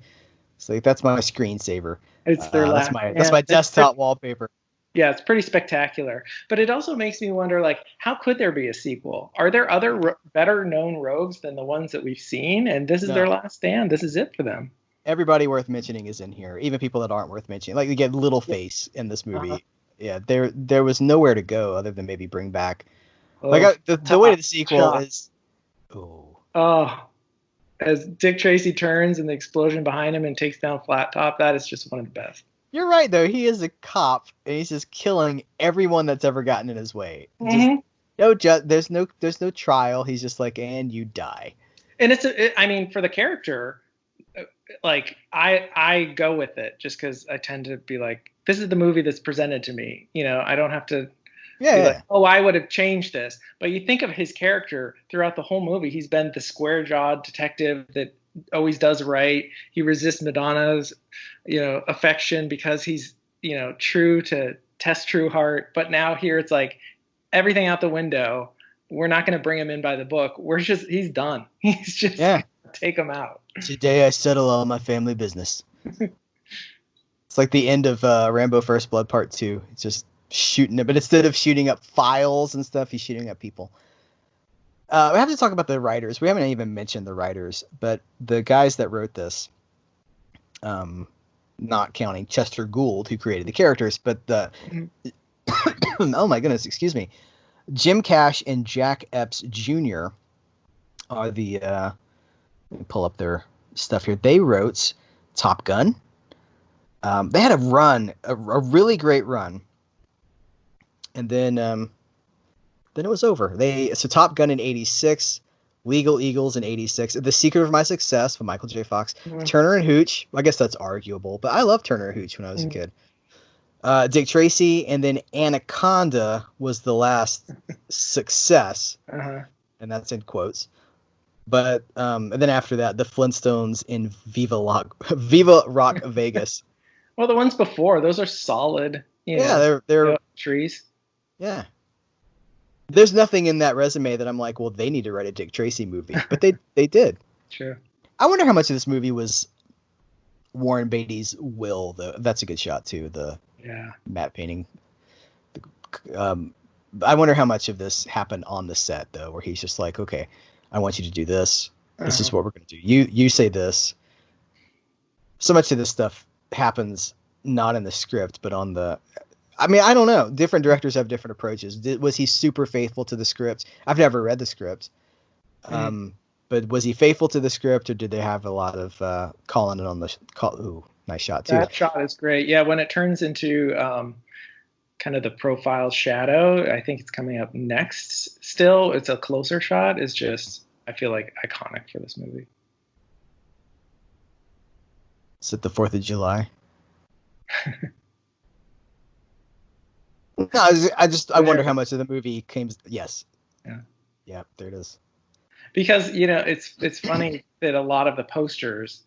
it's like, that's my screensaver. It's their that's my desktop wallpaper. Yeah, it's pretty spectacular. But it also makes me wonder, like, how could there be a sequel? Are there other better known rogues than the ones that we've seen? And this is their last stand. This is it for them. Everybody worth mentioning is in here, even people that aren't worth mentioning. Like, you get Littleface in this movie. Yeah, there was nowhere to go other than maybe bring back. The way to the sequel is. As Dick Tracy turns and the explosion behind him and takes down Flat Top, that is just one of the best. You're right, though. He is a cop, and he's just killing everyone that's ever gotten in his way. There's no trial. He's just like, and you die. And I mean, for the character, like I go with it just because I tend to be like, this is the movie that's presented to me. I don't have to be like, oh, I would have changed this. But you think of his character throughout the whole movie. He's been the square-jawed detective that always does right. He resists Madonna's, affection because he's, true to Tess Trueheart. But now here it's like everything out the window. We're not going to bring him in by the book. He's done. He's just take him out. Today I settle all my family business. It's like the end of Rambo First Blood Part 2. It's just shooting it, but instead of shooting up files and stuff, he's shooting at people. We have to talk about the writers. We haven't even mentioned the writers, but the guys that wrote this, not counting Chester Gould, who created the characters, but oh my goodness, excuse me, Jim Cash and Jack Epps Jr. are the let me pull up their stuff here. They wrote Top Gun. They had a really great run, and then it was over. So Top Gun in '86, Legal Eagles in '86, The Secret of My Success with Michael J. Fox, Turner and Hooch. I guess that's arguable, but I loved Turner and Hooch when I was a kid. Dick Tracy, and then Anaconda was the last success, and that's in quotes. But and then after that, the Flintstones in Viva Rock Vegas. Well, the ones before, those are solid. They're trees. Yeah. There's nothing in that resume that I'm like, well, they need to write a Dick Tracy movie, but they did. Sure. I wonder how much of this movie was Warren Beatty's will, though. That's a good shot too. The matte painting. I wonder how much of this happened on the set, though, where he's just like, okay, I want you to do this. This is what we're going to do. You say this. So much of this stuff happens not in the script, but on the. I mean, I don't know. Different directors have different approaches. Was he super faithful to the script? I've never read the script. But was he faithful to the script, or did they have a lot of calling it on the call? Ooh, nice shot too. That shot is great. Yeah, when it turns into kind of the profile shadow, I think it's coming up next. Still, it's a closer shot. Is just, I feel like, iconic for this movie. Is it the 4th of July? No, I wonder how much of the movie came. Yes. Yeah, there it is. Because it's funny that a lot of the posters,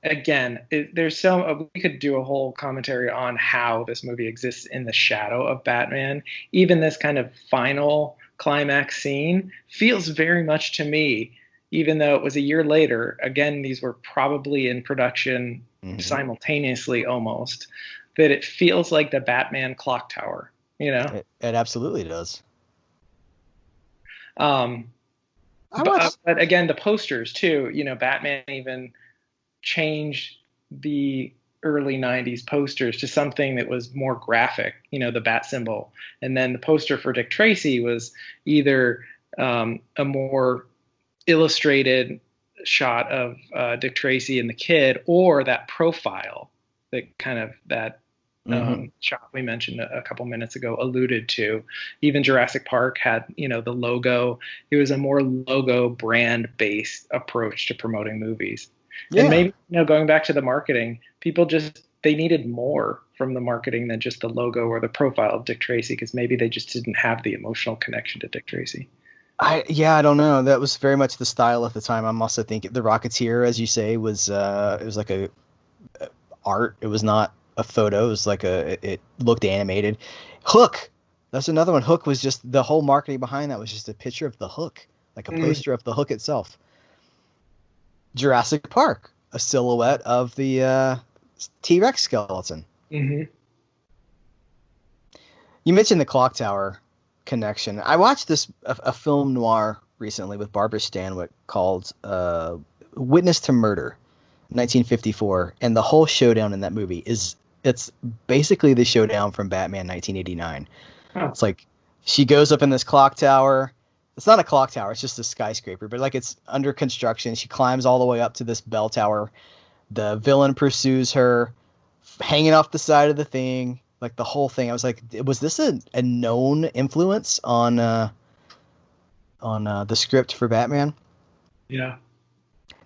again, there's so we could do a whole commentary on how this movie exists in the shadow of Batman. Even this kind of final climax scene feels very much to me, even though it was a year later. Again, these were probably in production simultaneously almost. That it feels like the Batman clock tower, It absolutely does. But again, the posters too, Batman even changed the early 90s posters to something that was more graphic, the bat symbol. And then the poster for Dick Tracy was either a more illustrated shot of Dick Tracy and the kid, or that profile that kind of that shot we mentioned a couple minutes ago alluded to. Even Jurassic Park had, the logo. It was a more logo brand based approach to promoting movies. Yeah. And maybe, going back to the marketing, people they needed more from the marketing than just the logo or the profile of Dick Tracy, because maybe they just didn't have the emotional connection to Dick Tracy. I don't know. That was very much the style at the time. I'm also thinking the Rocketeer, as you say, was it was like a art. It was not a photo. It was like it looked animated. Hook, that's another one. Hook was just, the whole marketing behind that was just a picture of the Hook, like a poster of the Hook itself. Jurassic Park, a silhouette of the T-Rex skeleton. You mentioned the clock tower connection. I watched a film noir recently with Barbara Stanwyck called Witness to Murder, 1954, and the whole showdown in that movie it's basically the showdown from Batman 1989. It's like she goes up in this clock tower. It's not a clock tower, it's just a skyscraper, but like it's under construction. She climbs all the way up to this bell tower. The villain pursues her, hanging off the side of the thing, like the whole thing. I was like, was this a known influence on the script for Batman? Yeah.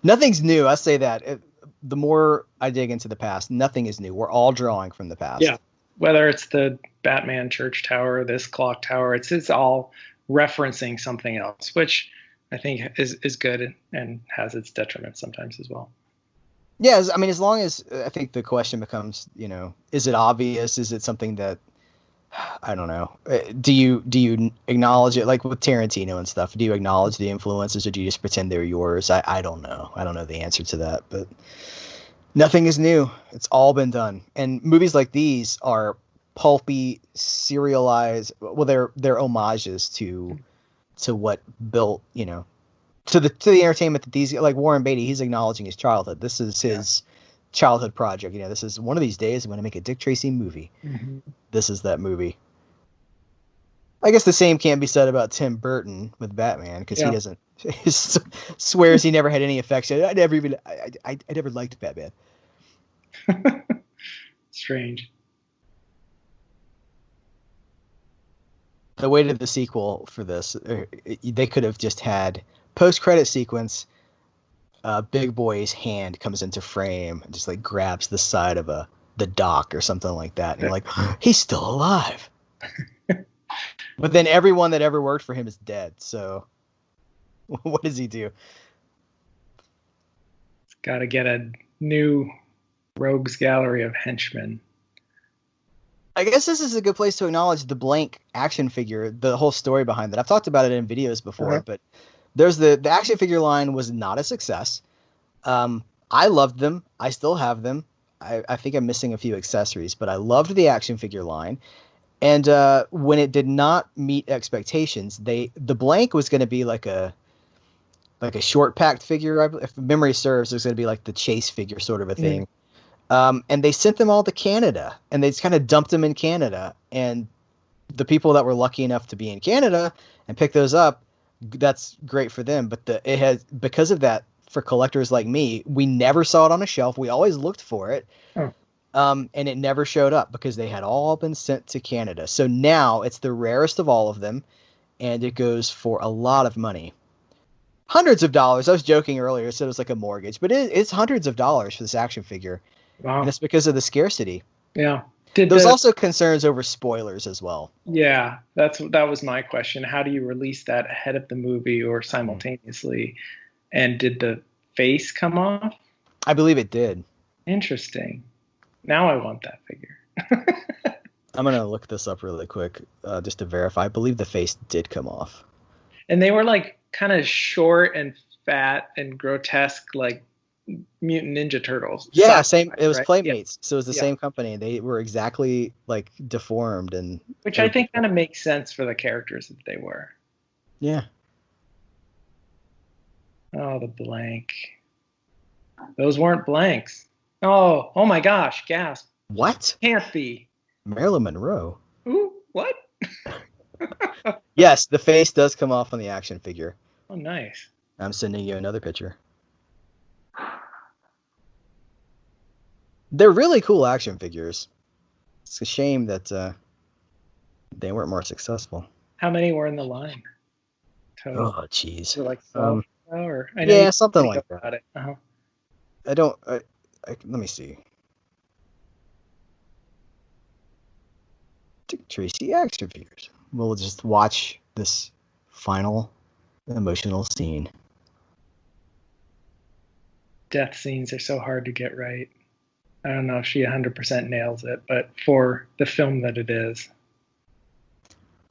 Nothing's new. I say that. The more I dig into the past, nothing is new. We're all drawing from the past. Yeah. Whether it's the Batman church tower, this clock tower, it's all referencing something else, which I think is good and has its detriments sometimes as well. Yeah, I mean, as long as, I think the question becomes, is it obvious? Is it something that, I don't know. Do you acknowledge it, like with Tarantino and stuff? Do you acknowledge the influences, or do you just pretend they're yours? I don't know. I don't know the answer to that, but nothing is new. It's all been done. And movies like these are pulpy, serialized. Well, they're homages to what built, to the entertainment that these, like Warren Beatty, he's acknowledging his childhood. This is his childhood project. This is one of these days I'm going to make a Dick Tracy movie. This is that movie. I guess the same can't be said about Tim Burton with Batman, because he doesn't. He swears he never had any affection. I never liked Batman. Strange. The way to the sequel for this, they could have just had post-credit sequence. Big Boy's hand comes into frame and just like grabs the side of the dock or something like that, and you're like, he's still alive. But then everyone that ever worked for him is dead. So what does he do? He's got to get a new rogues gallery of henchmen. I guess this is a good place to acknowledge the blank action figure, the whole story behind that. I've talked about it in videos before, but there's the action figure line was not a success. I loved them. I still have them. I think I'm missing a few accessories, but I loved the action figure line. And when it did not meet expectations, the blank was going to be like a short packed figure. If memory serves, it was going to be like the chase figure sort of a thing. And they sent them all to Canada, and they just kind of dumped them in Canada. And the people that were lucky enough to be in Canada and pick those up, that's great for them. But it has, because of that, for collectors like me, we never saw it on a shelf. We always looked for it. Oh. And it never showed up because they had all been sent to Canada. So now it's the rarest of all of them, and it goes for a lot of money. Hundreds of dollars. I was joking earlier, said it was like a mortgage, but it's hundreds of dollars for this action figure. Wow. And it's because of the scarcity. Yeah. There's also concerns over spoilers as well. Yeah, that was my question. How do you release that ahead of the movie or simultaneously? And did the face come off? I believe it did. Interesting. Now I want that figure. I'm going to look this up really quick just to verify. I believe the face did come off. And they were like kind of short and fat and grotesque, like Mutant Ninja Turtles. Yeah, same. It was right? Playmates, so it was the same company. They were exactly like deformed, and which I think kind of makes sense for the characters that they were. Yeah. Oh, the blank. Those weren't blanks. Oh my gosh, gasp. What? Can't be. Marilyn Monroe. Ooh, what? Yes, the face does come off on the action figure. Oh, nice. I'm sending you another picture. They're really cool action figures. It's a shame that they weren't more successful. How many were in the line? Total. Oh, jeez. Like or I know something like that. About it. Uh-huh. I don't. Let me see. Dick Tracy action figures. We'll just watch this final emotional scene. Death scenes are so hard to get right. I don't know if she 100% nails it, but for the film that it is.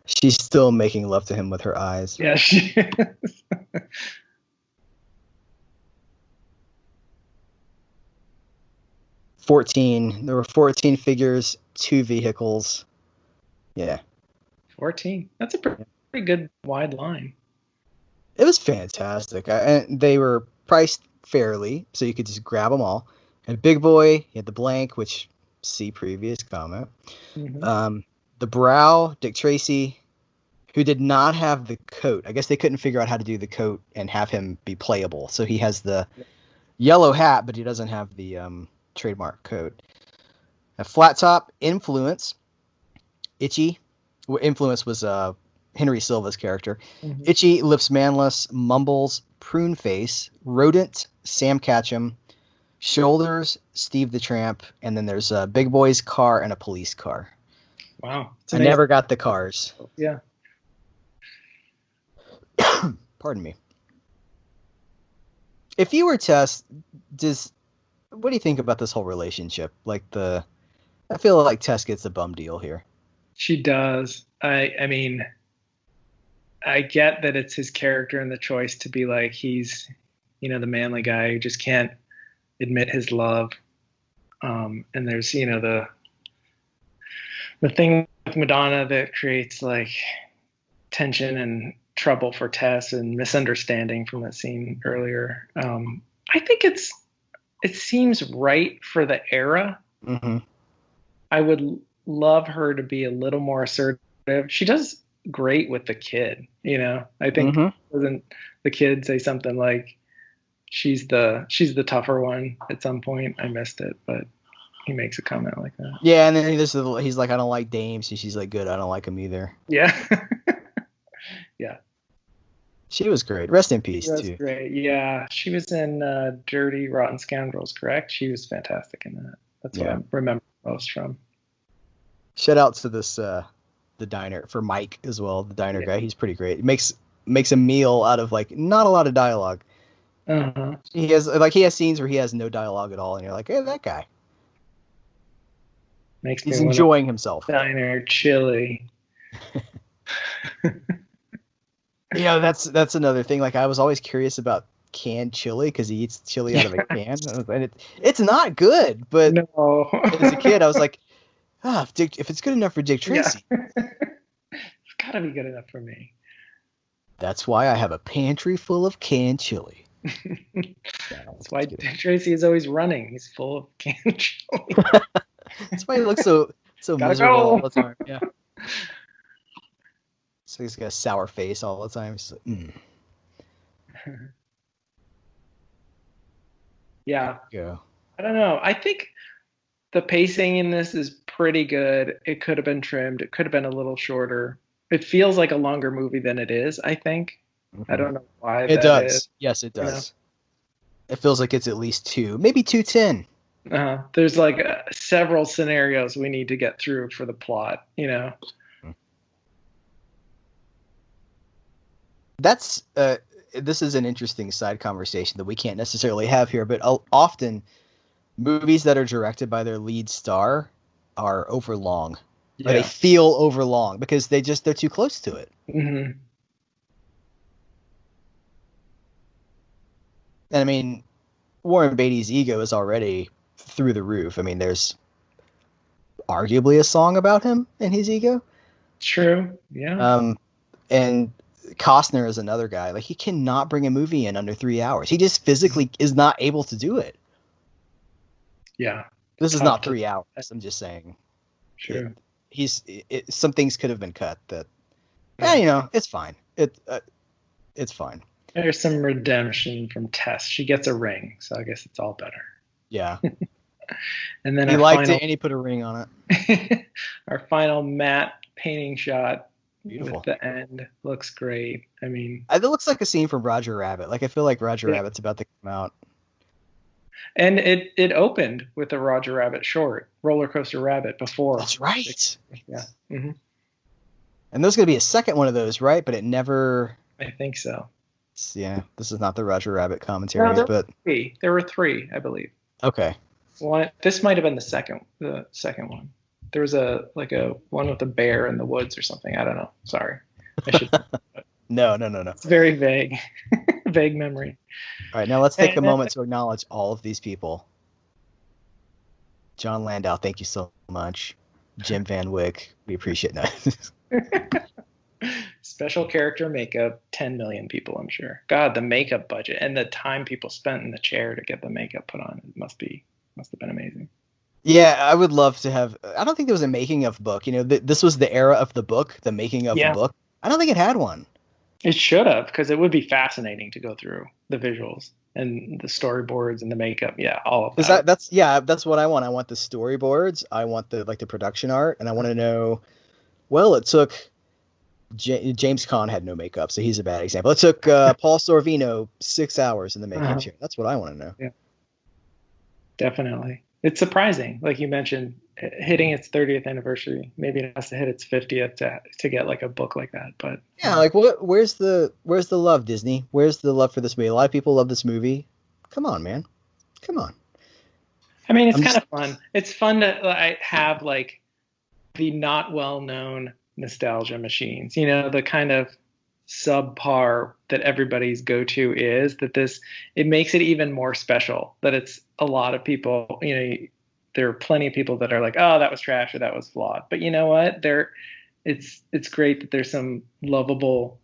She's still making love to him with her eyes. Yeah, she is. 14. There were 14 figures, 2 vehicles. Yeah. 14. That's a pretty good wide line. It was fantastic. And they were priced fairly, so you could just grab them all. And Big Boy, you had the blank, which see previous comment. Mm-hmm. The Brow, Dick Tracy, who did not have the coat. I guess they couldn't figure out how to do the coat and have him be playable. So he has the yellow hat, but he doesn't have the trademark coat. A flat top, Influence, Itchy. Influence was Henry Silva's character. Mm-hmm. Itchy, Lips Manless, Mumbles, Prune Face, Rodent, Sam Catchem, Shoulders, Steve the Tramp, and then there's a Big Boy's car and a police car. Wow. I never got the cars. Yeah. Pardon me. If you were Tess, what do you think about this whole relationship? I feel like Tess gets a bum deal here. She does. I mean, I get that it's his character and the choice to be like, he's, the manly guy who just can't admit his love. And there's, the thing with Madonna that creates like tension and trouble for Tess and misunderstanding from that scene earlier. I think it seems right for the era. Mm-hmm. I would love her to be a little more assertive. She does great with the kid, I think. Mm-hmm. Doesn't the kid say something like she's the tougher one at some point? I missed it, but he makes a comment like that. Yeah, and then he's like, I don't like dames, and she's like, good, I don't like him either. Yeah. Yeah. She was great. Rest in peace, too. Great. Yeah, she was in Dirty Rotten Scoundrels, correct? She was fantastic in that. That's what I remember most from. Shout out to this the diner for Mike as well, the diner guy. He's pretty great. He makes a meal out of like not a lot of dialogue. Uh-huh. He has scenes where he has no dialogue at all, and you're like, hey, that guy. He's enjoying himself. Diner chili. That's another thing. Like, I was always curious about canned chili because he eats chili out of a can, and it's not good. But no. As a kid, I was like, if it's good enough for Dick Tracy, it's gotta be good enough for me. That's why I have a pantry full of canned chili. That's why Dick Tracy is always running. He's full of canned chili. That's why he looks so miserable all the time. Yeah. So he's got a sour face all the time. He's like, Yeah. Yeah. I don't know. I think the pacing in this is pretty good. It could have been trimmed. It could have been a little shorter. It feels like a longer movie than it is, I think. I don't know why It that is. does. Yes, it You know? does. It feels like it's at least 2, maybe 2:10. There's like several scenarios we need to get through for the plot, you know? That's this is an interesting side conversation that we can't necessarily have here, but often movies that are directed by their lead star are overlong, or they feel overlong because they're too close to it. Mm-hmm. And I mean, Warren Beatty's ego is already through the roof. I mean, there's arguably a song about him and his ego. True. Yeah. And Costner is another guy. Like, he cannot bring a movie in under 3 hours. He just physically is not able to do it. Yeah. This is not 3 hours. I'm just saying. True. Some things could have been cut that, it's fine. It's fine. There's some redemption from Tess. She gets a ring, so I guess it's all better. Yeah. And then he liked it, and he put a ring on it. Our final matte painting shot. Beautiful. With the end looks great. I mean, it looks like a scene from Roger Rabbit. Like, I feel like Roger Rabbit's about to come out. And it opened with a Roger Rabbit short, Roller Coaster Rabbit, before. That's right. Yeah. Mm-hmm. And there's going to be a second one of those, right? But it never. I think so. Yeah, this is not the Roger Rabbit commentary, but there were 3, I believe. Okay. This might have been the second one. There was a one with a bear in the woods or something. I don't know. Sorry. I should. No. It's very vague. Vague memory. All right, now let's take a moment to acknowledge all of these people. John Landau, thank you so much. Jim Van Wyck, we appreciate that. Special character makeup, 10 million people, I'm sure. God, the makeup budget and the time people spent in the chair to get the makeup put on, it must have been amazing. Yeah, I would love to have. I don't think there was a making of book. This was the era of the book, the making of the book. I don't think it had one. It should have, because it would be fascinating to go through the visuals and the storyboards and the makeup. Yeah, all of that. That's what I want. I want the storyboards. I want the production art, and I want to know. Well, it took James Caan had no makeup, so he's a bad example. It took Paul Sorvino 6 hours in the makeup chair. That's what I want to know. Yeah, definitely. It's surprising, like you mentioned, hitting its 30th anniversary. Maybe it has to hit its 50th to get like a book like that. But yeah, like where's the love, Disney? Where's the love for this movie? A lot of people love this movie. Come on, man. Come on. I mean, it's kind of fun. It's fun to have like the not well known nostalgia machines. The kind of subpar that everybody's go-to is that it makes it even more special that it's a lot of people. There are plenty of people that are like, oh, that was trash or that was flawed, but you know what, it's great that there's some lovable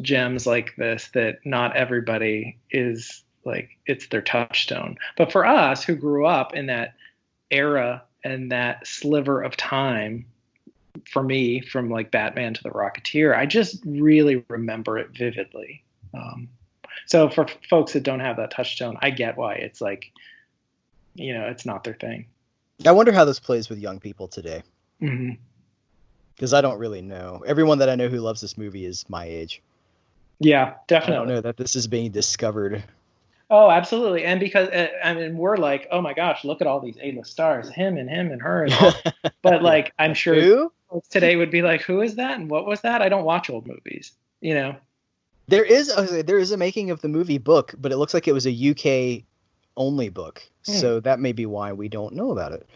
gems like this that not everybody is like it's their touchstone. But for us who grew up in that era and that sliver of time, for me, from like Batman to the Rocketeer, I just really remember it vividly. So for folks that don't have that touchstone, I get why it's like, it's not their thing. I wonder how this plays with young people today. Mm-hmm. Because I don't really know. Everyone that I know who loves this movie is my age. Yeah, definitely. I don't know that this is being discovered. Oh, absolutely. And because, we're like, oh my gosh, look at all these A-list stars, him and her. And all. But like, I'm sure who? Today would be like, who is that? And what was that? I don't watch old movies, There is a making of the movie book, but it looks like it was a UK only book. So that may be why we don't know about it.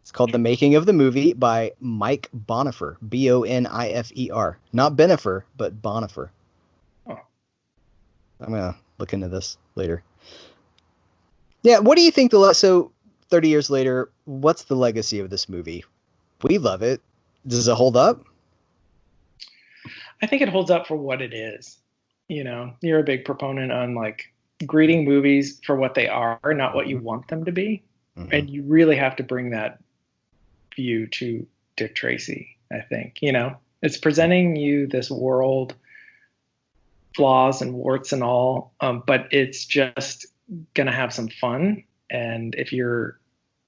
It's called The Making of the Movie by Mike Bonifer, Bonifer. Not Benifer, but Bonifer. Oh. I'm going to look into this later. Yeah, what do you think so 30 years later, what's the legacy of this movie? We love it. Does it hold up? I think it holds up for what it is. You're a big proponent on like greeting movies for what they are, not what you want them to be. Mm-hmm. And you really have to bring that view to Dick Tracy, I think, It's presenting you this world, flaws and warts and all, but it's just gonna have some fun. And if you're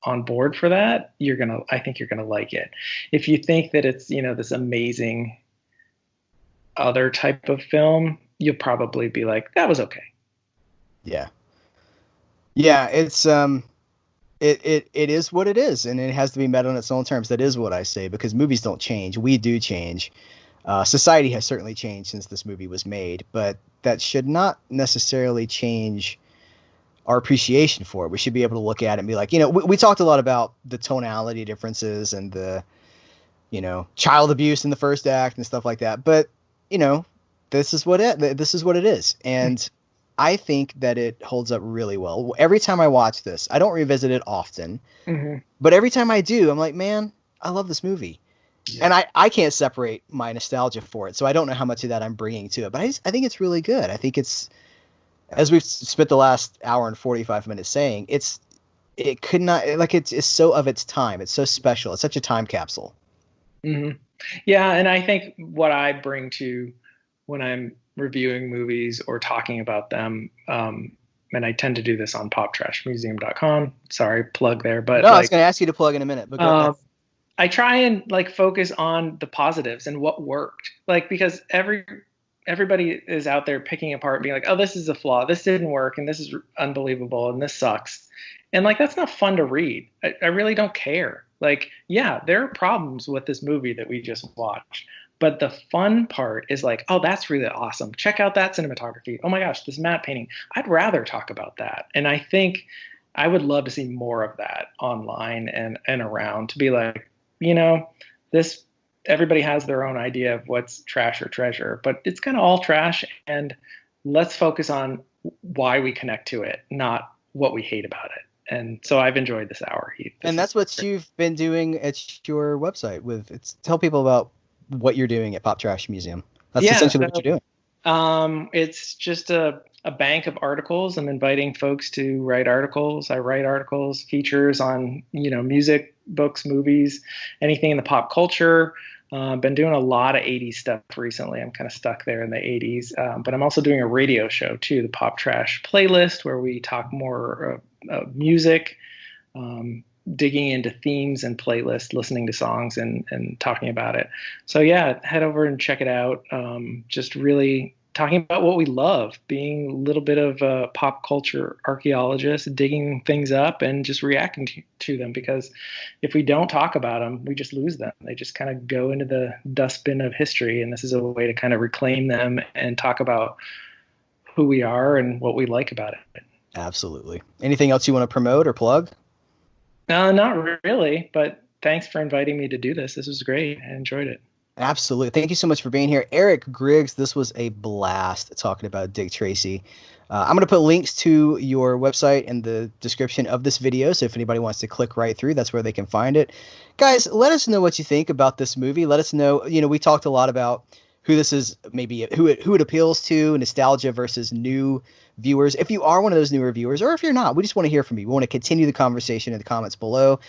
on board for that, I think you're gonna like it. If you think that it's, this amazing other type of film, you'll probably be like, that was okay. Yeah. Yeah, it's it is what it is, and it has to be met on its own terms. That is what I say, because movies don't change. We do change. Society has certainly changed since this movie was made, but that should not necessarily change our appreciation for it. We should be able to look at it and be like, we talked a lot about the tonality differences and the, child abuse in the first act and stuff like that. But, this is what it is. And I think that it holds up really well. Every time I watch this, I don't revisit it often, but every time I do, I'm like, man, I love this movie. Yeah. And I can't separate my nostalgia for it. So I don't know how much of that I'm bringing to it, but I think it's really good. I think it's, as we've spent the last hour and 45 minutes saying, it's so of its time. It's so special. It's such a time capsule. Mm-hmm. Yeah. And I think what I bring to when I'm reviewing movies or talking about them, and I tend to do this on poptrashmuseum.com. Sorry, plug there. But no, I was going to ask you to plug in a minute. But go ahead. I try and focus on the positives and what worked, because everybody is out there picking apart and being like, oh, this is a flaw, this didn't work, and this is unbelievable, and this sucks. And that's not fun to read. I really don't care. Yeah, there are problems with this movie that we just watched, but the fun part is oh, that's really awesome. Check out that cinematography. Oh my gosh, this matte painting. I'd rather talk about that. And I think I would love to see more of that online and around, to be this, everybody has their own idea of what's trash or treasure, but it's kind of all trash, and let's focus on why we connect to it, not what we hate about it. And so I've enjoyed this hour, Heath. And that's what you've been doing at your website tell people about what you're doing at Pop Trash Museum. That's essentially what you're doing. It's just a bank of articles. I'm inviting folks to write articles. I write articles, features on, music, books, movies, anything in the pop culture. Been doing a lot of 80s stuff recently. I'm kind of stuck there in the 80s. But I'm also doing a radio show too, the Pop Trash Playlist, where we talk more music, digging into themes and playlists, listening to songs and talking about it. So yeah, head over and check it out. Just really talking about what we love, being a little bit of a pop culture archaeologist, digging things up and just reacting to them, because if we don't talk about them, we just lose them. They just kind of go into the dustbin of history, and this is a way to kind of reclaim them and talk about who we are and what we like about it. Absolutely. Anything else you want to promote or plug? Not really, but thanks for inviting me to do this. This was great. I enjoyed it. Absolutely. Thank you so much for being here. Eric Grigs, this was a blast talking about Dick Tracy. I'm going to put links to your website in the description of this video, so if anybody wants to click right through, that's where they can find it. Guys, let us know what you think about this movie. Let us know, we talked a lot about who this is, maybe who it appeals to, nostalgia versus new viewers. If you are one of those newer viewers, or if you're not, we just want to hear from you. We want to continue the conversation in the comments below.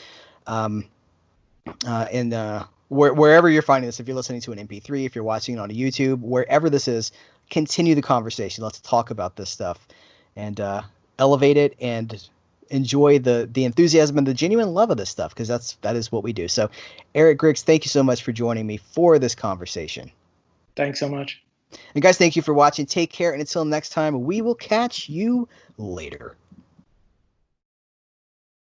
Wherever you're finding this, if you're listening to an MP3, if you're watching it on YouTube, wherever this is, continue the conversation. Let's talk about this stuff and elevate it and enjoy the enthusiasm and the genuine love of this stuff, because that is what we do. So, Eric Grigs, thank you so much for joining me for this conversation. Thanks so much. And guys, thank you for watching. Take care, and until next time, we will catch you later.